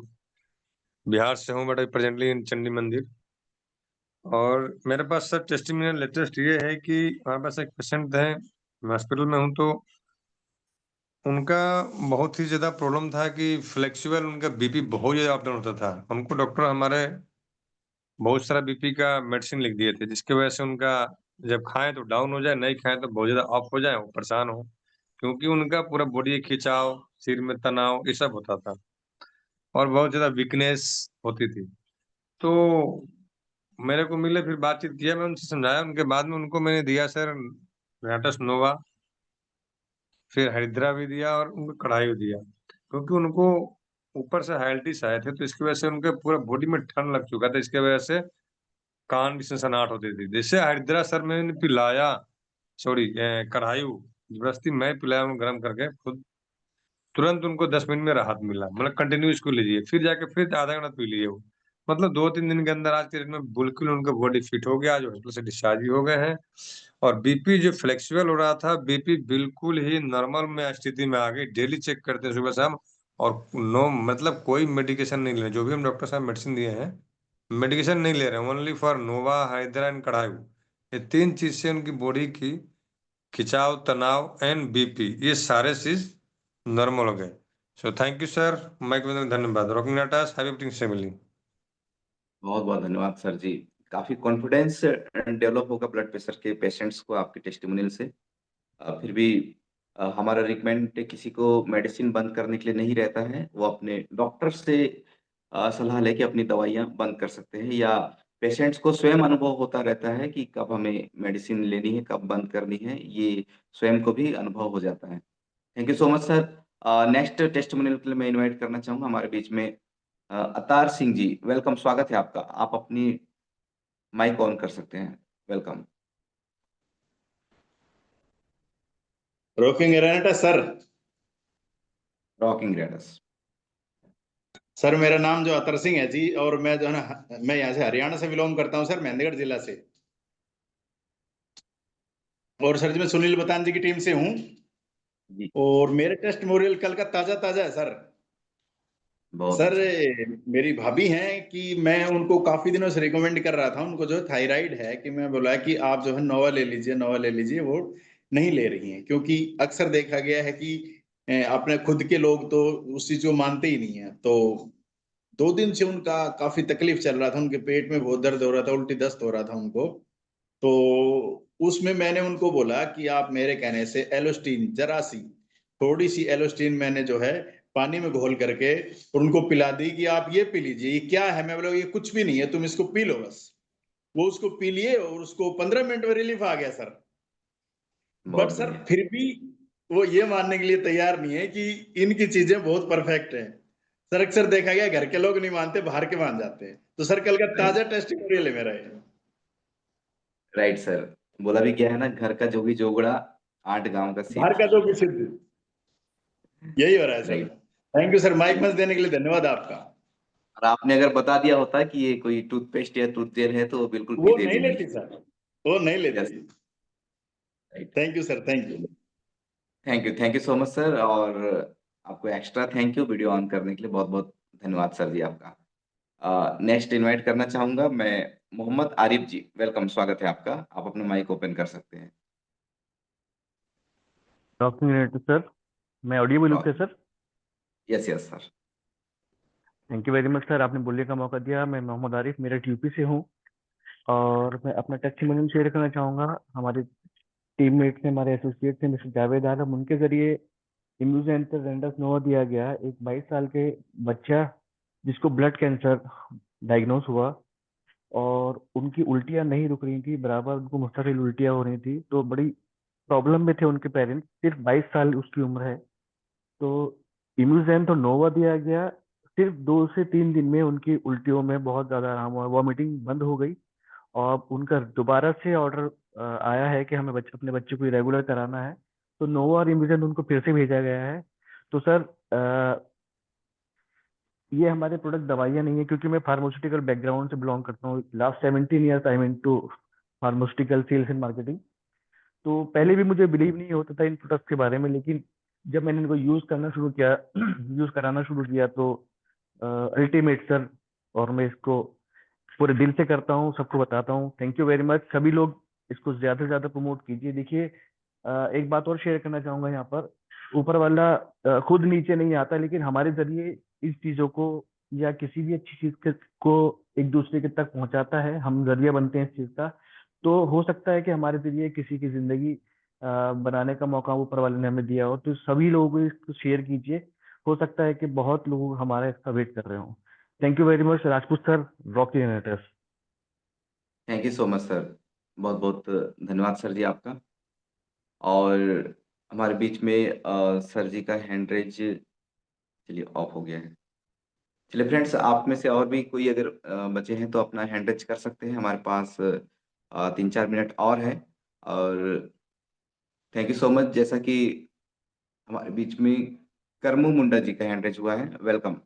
बिहार से हूँ, बट प्रेजेंटली इन चंडी मंदिर। और मेरे पास सर टेस्टिंग मेल लेटेस्ट ये है कि हमारे पास एक पेशेंट है, मैं हॉस्पिटल में हूँ, तो उनका बहुत ही ज़्यादा प्रॉब्लम था कि फ्लेक्सिबल उनका बीपी बहुत ज़्यादा अप डाउन होता था। उनको डॉक्टर हमारे बहुत सारा बीपी का मेडिसिन लिख दिए थे, जिसकी वजह से उनका जब खाएं तो डाउन हो जाए, नहीं खाएं तो बहुत ज़्यादा अप हो जाए, वो परेशान हो, क्योंकि उनका पूरा बॉडी खिंचाव, सिर में तनाव, ये सब होता था और बहुत ज़्यादा वीकनेस होती थी। तो मेरे को मिले, फिर बातचीत किया, मैं उनसे समझाया, उनके बाद में उनको मैंने दिया सर रेनाटस नोवा, फिर हरिद्रा भी दिया और उनको कढ़ाई भी दिया, क्योंकि उनको ऊपर से हाइल्टिस आए थे, तो इसकी वजह से उनके पूरा बॉडी में ठंड लग चुका था, इसके वजह से कान की सनसनाहट होती थी। जैसे हरिद्रा सर मैंने पिलाया, सॉरी कढ़ाई जबरदस्ती मैं पिलाया उनको गर्म करके खुद, तुरंत उनको 10 मिनट में राहत मिला। मतलब कंटिन्यू इसको लीजिए, फिर जाके फिर आधा घंटा पी लिए वो, मतलब 2-3 दिन के अंदर आज के डेट में बिल्कुल उनका बॉडी फिट हो गया, आज हॉस्पिटल से डिस्चार्ज भी हो गए हैं। और बीपी जो फ्लेक्सिबल हो रहा था, बीपी बिल्कुल ही नॉर्मल में स्थिति में आ गई। डेली चेक करते हैं सुबह शाम, और नो मतलब कोई मेडिकेशन नहीं ले रहे, जो भी हम डॉक्टर साहब मेडिसिन दिए हैं मेडिकेशन नहीं ले रहे हैं, only for Nova, hydra and कढ़ाई। ये 3 चीज से उनकी बॉडी की खिंचाव, तनाव एंड बीपी, ये सारे चीज नॉर्मल हो गए। So thank you sir, mike में धन्यवाद। रॉकिंग नाटास, हैवी ईटिंग फैमिली। बहुत बहुत धन्यवाद सर जी। काफी कॉन्फिडेंस डेवलप होगा ब्लड प्रेशर के पेशेंट्स को आपके टेस्टिमोनियल से। फिर भी हमारा रिकमेंड किसी को मेडिसिन बंद करने के लिए नहीं रहता है, वो अपने डॉक्टर से सलाह लेके अपनी दवाइयाँ बंद कर सकते हैं, या पेशेंट्स को स्वयं अनुभव होता रहता है कि कब हमें मेडिसिन लेनी है, कब बंद करनी है, ये स्वयं को भी अनुभव हो जाता है। Thank you so much sir. Next testimonial के लिए मैं इनवाइट करना चाहूँगा हमारे बीच में अतार सिंह जी। वेलकम, स्वागत है आपका। आप अपनी माइक ऑन कर सकते हैं। Welcome. Rocking रेनेटा sir. Rocking रेनेटा sir मेरा नाम जो अतर सिंह है जी, और मैं जो है ना, मैं यहाँ से हरियाणा से बिलोंग करता हूँ सर, महेंद्रगढ़ जिला से। और सर जी मैं सुनील बतान जी की टीम से हूँ, और मेरे टेस्ट मोरियल कल का ताजा ताजा है सर। सर मेरी भाभी हैं कि मैं उनको काफी दिनों से रिकमेंड कर रहा था, उनको जो थायराइड है, कि मैं बोला कि आप जो है नोवा ले लीजिए, नोवा ले लीजिए। वो नहीं ले रही हैं, क्योंकि अक्सर देखा गया है कि अपने खुद के लोग तो उस चीज को मानते ही नहीं है। तो 2 दिन से उनका काफी तकलीफ चल रहा था, उनके पेट में बहुत दर्द हो रहा था, उल्टी दस्त हो रहा था उनको। तो उसमें मैंने उनको बोला कि आप मेरे कहने से एलोस्टीन, जरा सी थोड़ी सी एलोस्टीन मैंने जो है पानी में घोल करके और उनको पिला दी कि आप ये पी लीजिए। ये क्या है? मैं बोला ये कुछ भी नहीं है, तुम इसको पी लो बस। वो उसको पी लिए और उसको 15 मिनट में रिलीफ आ गया सर। बट सर फिर भी वो ये मानने के लिए तैयार नहीं है कि इनकी चीजें बहुत परफेक्ट है। सर अक्सर देखा गया घर के लोग नहीं मानते, बाहर के मान जाते हैं। तो सर कल का ताजा टेस्टिमोनियल है मेरा ये। राइट सर, बोला भी क्या है ना, घर का जोगी जोगड़ा 8 गांव का बाहर का जोगी सिद्ध, यही हो रहा है sir. Thank you sir, mike मत देने के लिए धन्यवाद आपका। और आपने अगर बता दिया होता कि ये कोई टूथपेस्ट या टूथ जेल है तो बिल्कुल वो पीते नहीं भी लेती सर, वो नहीं लेती। Thank you sir, thank you. Thank you so much sir. और आपको extra thank you video on करने के लिए, बहुत बहुत धन्यवाद सर जी आपका। नेक्स्ट इनवाइट करना चाहूंगा मैं मोहम्मद आरिफ जी। वेलकम, स्वागत है आपका। आप अपना माइक ओपन कर सकते हैं। सर, मैं ऑडियो क्या sir? Yes yes sir. Thank you very much sir, आपने बोलने का मौका दिया। मैं मोहम्मद आरिफ, मेरा यूपी से हूँ, और मैं अपना टेस्टिमोनियल शेयर करना चाहूँगा। हमारे टीममेट ने, हमारे एसोसिएट थे मिस्टर जावेद आलम, उनके जरिए इम्यूजेंटर रेंडस नोवा दिया गया। एक 22 साल के बच्चा जिसको ब्लड कैंसर डायग्नोस हुआ, और उनकी उल्टियाँ नहीं रुक रही थी, बराबर उनको मुस्तकिल उल्टियाँ हो रही थी, तो बड़ी प्रॉब्लम में थे उनके पेरेंट्स। सिर्फ 22 साल उसकी उम्र है, तो इम्यूजेंट और नोवा दिया गया। सिर्फ 2 से 3 दिन में उनकी उल्टियों में बहुत ज़्यादा आराम हुआ, वॉमिटिंग बंद हो गई, और उनका दोबारा से ऑर्डर आया है कि हमें अपने बच्चे को रेगुलर कराना है, तो नोवा और इम्यूजेंट उनको फिर से भेजा गया है। तो सर ये हमारे प्रोडक्ट दवाइयाँ नहीं है, क्योंकि मैं फार्मास्यूटिकल बैकग्राउंड से बिलोंग करता हूँ। Last 17 years I am into pharmaceutical sales and marketing. तो पहले भी मुझे बिलीव नहीं होता था इन प्रोडक्ट के बारे में, लेकिन जब मैंने इनको यूज़ करना शुरू किया यूज़ कराना शुरू किया, तो अल्टीमेट सर, और मैं इसको पूरे दिल से करता हूँ, सबको बताता हूँ। Thank you very much. सभी लोग इसको ज़्यादा से ज़्यादा प्रमोट कीजिए। देखिए, एक बात और शेयर करना चाहूँगा यहाँ पर, ऊपर वाला खुद नीचे नहीं आता, लेकिन हमारे जरिए इस चीज़ों को या किसी भी अच्छी चीज़ को एक दूसरे के तक पहुँचाता है। हम जरिया बनते हैं इस चीज़ का। तो हो सकता है कि हमारे जरिए किसी की ज़िंदगी बनाने का मौका ऊपर वाले ने हमें दिया हो, तो सभी लोगों को इसको शेयर कीजिए। हो सकता है कि बहुत लोग हमारा इसका वेट कर रहे हो। Thank you very much Rajput sir, Rocky generators. Thank you so much sir, बहुत बहुत धन्यवाद सर जी आपका। और हमारे बीच में सर जी का हैंड रेज चलिए ऑफ हो गया है। चलिए फ्रेंड्स, आप में से और भी कोई अगर बचे हैं तो अपना हैंड रेज कर सकते हैं, हमारे पास 3-4 मिनट और है। और थैंक यू सो मच। जैसा कि हमारे बीच में करमू मुंडा जी का हैंड रेज हुआ है, वेलकम,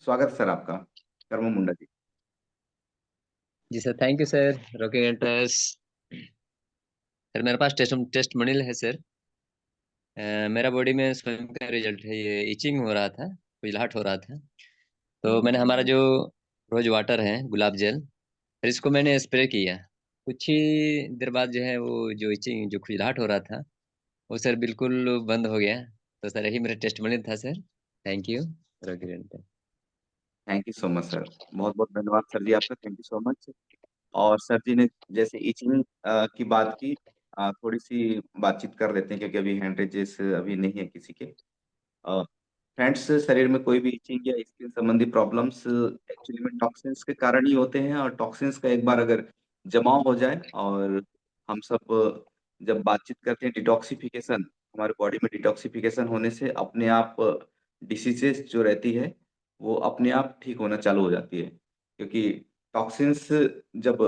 स्वागत सर आपका, करमू मुंडा जी। जी sir, thank you sir. Rocking entrance sir, मेरे पास टेस्ट मनील है सर। मेरा बॉडी में स्वयं का रिजल्ट है, ये इचिंग हो रहा था, खुजलाहट हो रहा था। तो मैंने हमारा जो रोज वाटर है, गुलाब जल, फिर इसको मैंने स्प्रे किया। कुछ ही देर बाद जो है वो जो इचिंग, जो खुजलाहट हो रहा था, वो सर बिल्कुल बंद हो गया। तो सर यही मेरा टेस्ट मनील था sir. Thank you. Rocking entrance. Thank you so much sir, बहुत बहुत धन्यवाद सर जी आपका, थैंक यू सो मच। और सर जी ने जैसे इचिंग की बात की, थोड़ी सी बातचीत कर लेते हैं क्योंकि अभी हैंड रेजेस अभी नहीं है किसी के। फ्रेंड्स, शरीर में कोई भी इचिंग या स्किन संबंधी प्रॉब्लम्स एक्चुअली में टॉक्सिन्स के कारण ही होते हैं। और टॉक्सिन्स का एक बार अगर जमाव हो जाए, और हम सब जब बातचीत करते हैं डिटॉक्सिफिकेशन, हमारे बॉडी में डिटॉक्सिफिकेशन होने से अपने आप डिसीजेस जो रहती है वो अपने आप ठीक होना चालू हो जाती है। क्योंकि टॉक्सिन्स जब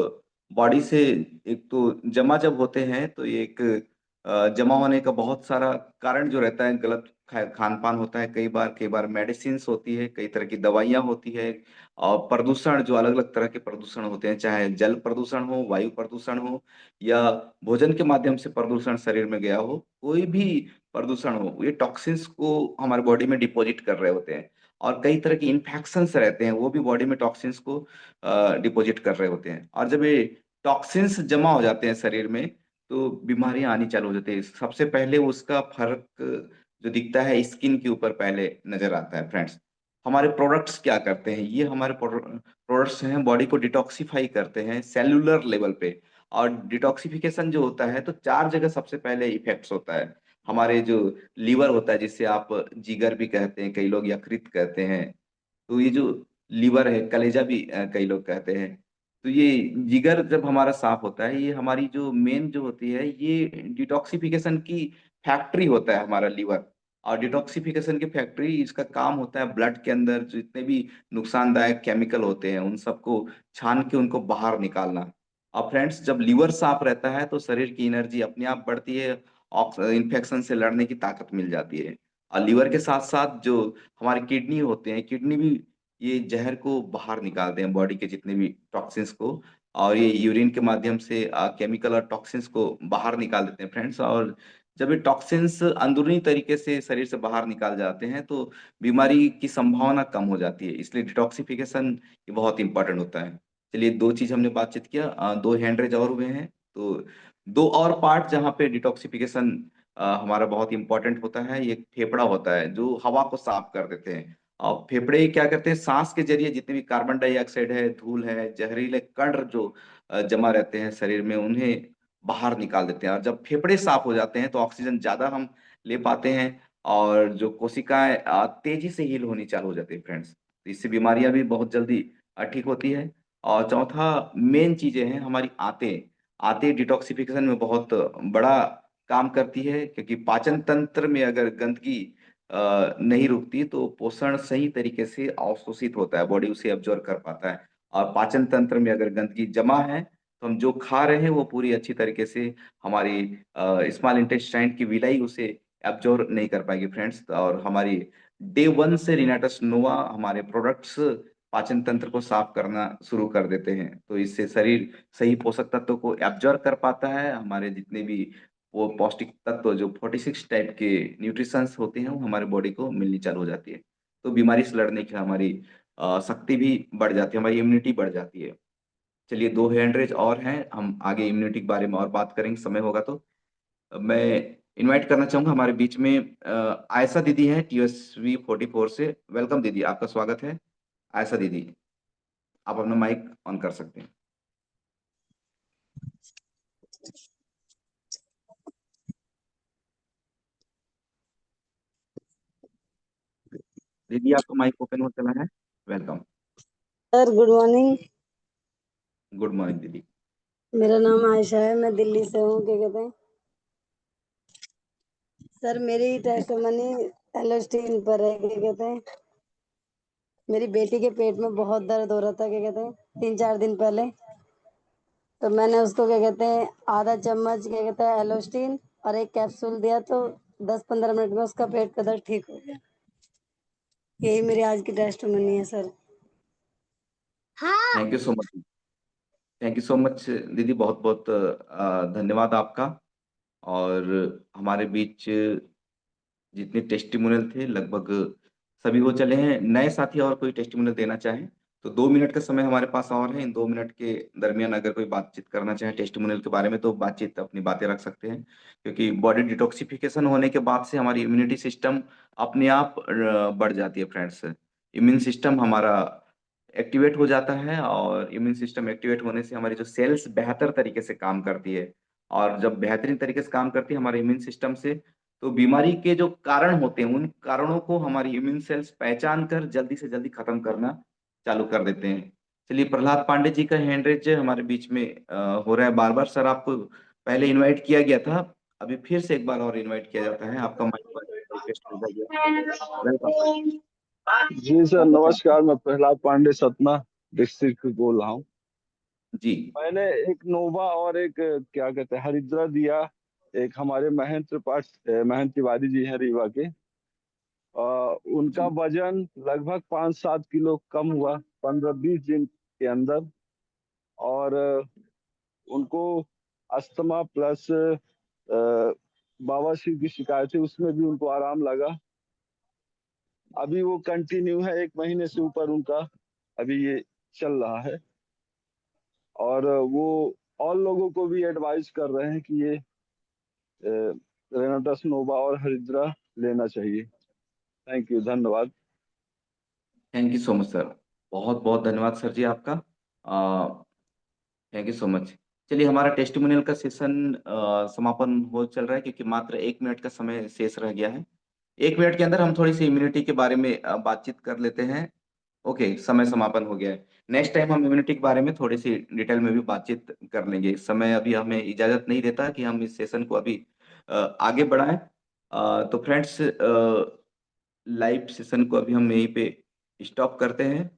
बॉडी से एक तो जमा जब होते हैं तो ये एक जमा होने का बहुत सारा कारण जो रहता है, गलत खान पान होता है, कई बार मेडिसिन होती है, कई तरह की दवाइयाँ होती है, और प्रदूषण जो अलग अलग तरह के प्रदूषण होते हैं, चाहे जल प्रदूषण हो, वायु प्रदूषण हो, या भोजन के माध्यम से प्रदूषण शरीर में गया हो, कोई भी प्रदूषण हो, ये टॉक्सिन्स को हमारे बॉडी में डिपॉजिट कर रहे होते हैं। और कई तरह के इन्फेक्शंस रहते हैं, वो भी बॉडी में टॉक्सिन्स को डिपॉजिट कर रहे होते हैं। और जब ये टॉक्सिन्स जमा हो जाते हैं शरीर में, तो बीमारियां आनी चालू हो जाती है। सबसे पहले उसका फर्क जो दिखता है स्किन के ऊपर पहले नजर आता है। फ्रेंड्स, हमारे प्रोडक्ट्स क्या करते हैं, ये हमारे प्रोडक्ट्स हैं, बॉडी को डिटॉक्सिफाई करते हैं सेल्यूलर लेवल पे। और डिटॉक्सिफिकेशन जो होता है तो 4 जगह सबसे पहले इफेक्ट्स होता है। हमारे जो लीवर होता है, जिससे आप जिगर भी कहते हैं कई लोग, यकृत कहते हैं, तो ये जो लीवर है, कलेजा भी कई लोग कहते हैं। तो ये जिगर जब हमारा साफ होता है, ये हमारी जो मेन जो होती है, ये डिटॉक्सिफिकेशन की फैक्ट्री होता है हमारा लीवर। और डिटॉक्सिफिकेशन की फैक्ट्री, इसका काम होता है ब्लड के अंदर जितने भी नुकसानदायक केमिकल होते हैं उन सबको छान के उनको बाहर निकालना। और फ्रेंड्स, जब लीवर साफ रहता है तो शरीर की एनर्जी अपने आप बढ़ती है, इन्फेक्शन से लड़ने की ताकत मिल जाती है। और लीवर के साथ साथ जो हमारे किडनी होते हैं, किडनी भी ये जहर को बाहर निकालते हैं, बॉडी के जितने भी टॉक्सिन्स को। और ये यूरिन के माध्यम से केमिकल और टॉक्सिन्स को बाहर निकाल देते हैं फ्रेंड्स। और जब ये टॉक्सिन्स अंदरूनी तरीके से शरीर से बाहर निकाल जाते हैं तो बीमारी की संभावना कम हो जाती है। इसलिए डिटॉक्सिफिकेशन ये बहुत इंपॉर्टेंट होता है। चलिए, 2 चीज हमने बातचीत किया, 2 हैंड रेज और हुए हैं, तो 2 और पार्ट जहाँ पे डिटॉक्सिफिकेशन हमारा बहुत इंपॉर्टेंट होता है, ये फेफड़ा होता है जो हवा को साफ कर देते हैं। और फेफड़े क्या करते हैं, सांस के जरिए जितने भी कार्बन डाइऑक्साइड है, धूल है, जहरीले कण जो जमा रहते हैं शरीर में, उन्हें बाहर निकाल देते हैं। और जब फेफड़े साफ हो जाते हैं तो ऑक्सीजन ज्यादा हम ले पाते हैं, और जो कोशिकाएं तेजी से हील होनी चालू हो जाती है फ्रेंड्स। तो इससे बीमारियां भी बहुत जल्दी ठीक होती है। और चौथा मेन चीजें हैं हमारी आंतें। आंतें डिटॉक्सिफिकेशन में बहुत बड़ा काम करती है, क्योंकि पाचन तंत्र में अगर गंदगी नहीं रुकती तो पोषण सही तरीके से अवशोषित होता है, बॉडी उसे एब्जॉर्ब कर पाता है। और पाचन तंत्र में अगर गंदगी जमा है तो हम जो खा रहे हैं वो पूरी अच्छी तरीके से हमारी स्मॉल इंटेस्टाइन की विलाई उसे एब्जॉर्ब नहीं कर पाएगी फ्रेंड्स। और हमारी डे 1 से रिनाटस नोवा हमारे प्रोडक्ट्स पाचन तंत्र को साफ करना शुरू कर देते हैं। तो इससे शरीर सही पोषक तत्वों को एब्जॉर्ब कर पाता है। हमारे जितने भी वो पौष्टिक तत्व जो 46 टाइप के न्यूट्रिशंस होते हैं वो हमारे बॉडी को मिलनी चालू हो जाती है। तो बीमारी से लड़ने की हमारी शक्ति भी बढ़ जाती है, हमारी इम्यूनिटी बढ़ जाती है। चलिए, 2 हैंड रेज और हैं, हम आगे इम्यूनिटी के बारे में और बात करेंगे समय होगा तो। मैं इनवाइट करना चाहूंगा हमारे बीच में आयशा दीदी हैं, TSV 44 से। वेलकम दीदी, आपका स्वागत है। आयशा दीदी, आप अपना माइक ऑन कर सकते हैं। दीदी, आपका माइक ओपन हो चला है, welcome. Sir good morning. Good morning दीदी। मेरा नाम आयशा है, मैं दिल्ली से हूँ। क्या कहते हैं सर, मेरी टेस्टमनी एलोस्टीन पर है। क्या कहते हैं मेरी बेटी के पेट में बहुत दर्द हो रहा था, क्या कहते हैं 3-4 दिन पहले। तो मैंने उसको क्या कहते हैं आधा चम्मच क्या कहते हैं एलोस्टीन और एक कैप्सूल दिया, तो 10-15 मिनट में उसका पेट का दर्द ठीक हो गया। यही मेरी आज की टेस्टमनी है sir. Thank you so much. Thank you so much दीदी, बहुत बहुत धन्यवाद आपका। और हमारे बीच जितने टेस्टिमोनियल थे लगभग सभी हो चले हैं। नए साथी और कोई टेस्टिमोनियल देना चाहें तो 2 मिनट का समय हमारे पास और है। इन 2 मिनट के दरमियान अगर कोई बातचीत करना चाहे टेस्टिमोनियल के बारे में तो बातचीत अपनी बातें रख सकते हैं, क्योंकि बॉडी डिटॉक्सिफिकेशन होने के बाद से हमारी इम्यूनिटी सिस्टम अपने आप बढ़ जाती है फ्रेंड्स। इम्यून सिस्टम हमारा एक्टिवेट हो जाता है और इम्यून सिस्टम एक्टिवेट होने से हमारी जो सेल्स बेहतर तरीके से काम करती है। और जब बेहतरीन तरीके से काम करती है हमारे इम्यून सिस्टम से, तो बीमारी के जो कारण होते हैं उन कारणों को हमारी इम्यून सेल्स पहचान कर जल्दी से जल्दी खत्म करना चालू कर देते हैं। चलिए, प्रहलाद पांडे जी का हैंड रेज हमारे बीच में हो रहा है बार बार। सर, आपको पहले इनवाइट किया गया था, अभी फिर से एक बार और इनवाइट किया जाता है। आपका माइक रिक्वेस्ट हो गया। वेलकम। जी सर, नमस्कार। मैं प्रहलाद पांडे सतना डिस्ट्रिक्ट से बोल रहा हूँ जी। मैंने एक नोवा और एक क्या कहते हैं हरिद्रा दिया। एक हमारे महेंद्र तिवारी जी हैं रीवा के। उनका वजन लगभग 5-7 किलो कम हुआ 15-20 दिन के अंदर। और उनको अस्थमा प्लस बवासीर की शिकायत है, उसमें भी उनको आराम लगा। अभी वो कंटिन्यू है, 1 महीने से ऊपर उनका अभी ये चल रहा है। और वो और लोगों को भी एडवाइस कर रहे हैं कि ये रेनाटस नोवा और हरिद्रा लेना चाहिए। थैंक यू, धन्यवाद। Thank you so much sir, बहुत बहुत धन्यवाद सर जी आपका। Thank you so much. चलिए, हमारा टेस्टिमोनियल का सेशन समापन हो चल रहा है, क्योंकि मात्र 1 मिनट का समय शेष रह गया है। 1 मिनट के अंदर हम थोड़ी सी इम्यूनिटी के बारे में बातचीत कर लेते हैं। ओके, समय समापन हो गया है। नेक्स्ट टाइम हम इम्यूनिटी के बारे में थोड़ी सी डिटेल में भी बातचीत कर लेंगे। समय अभी हमें इजाजत नहीं देता कि हम इस सेशन को अभी आगे बढ़ाएं। तो फ्रेंड्स, लाइव सेशन को अभी हम यहीं पे स्टॉप करते हैं।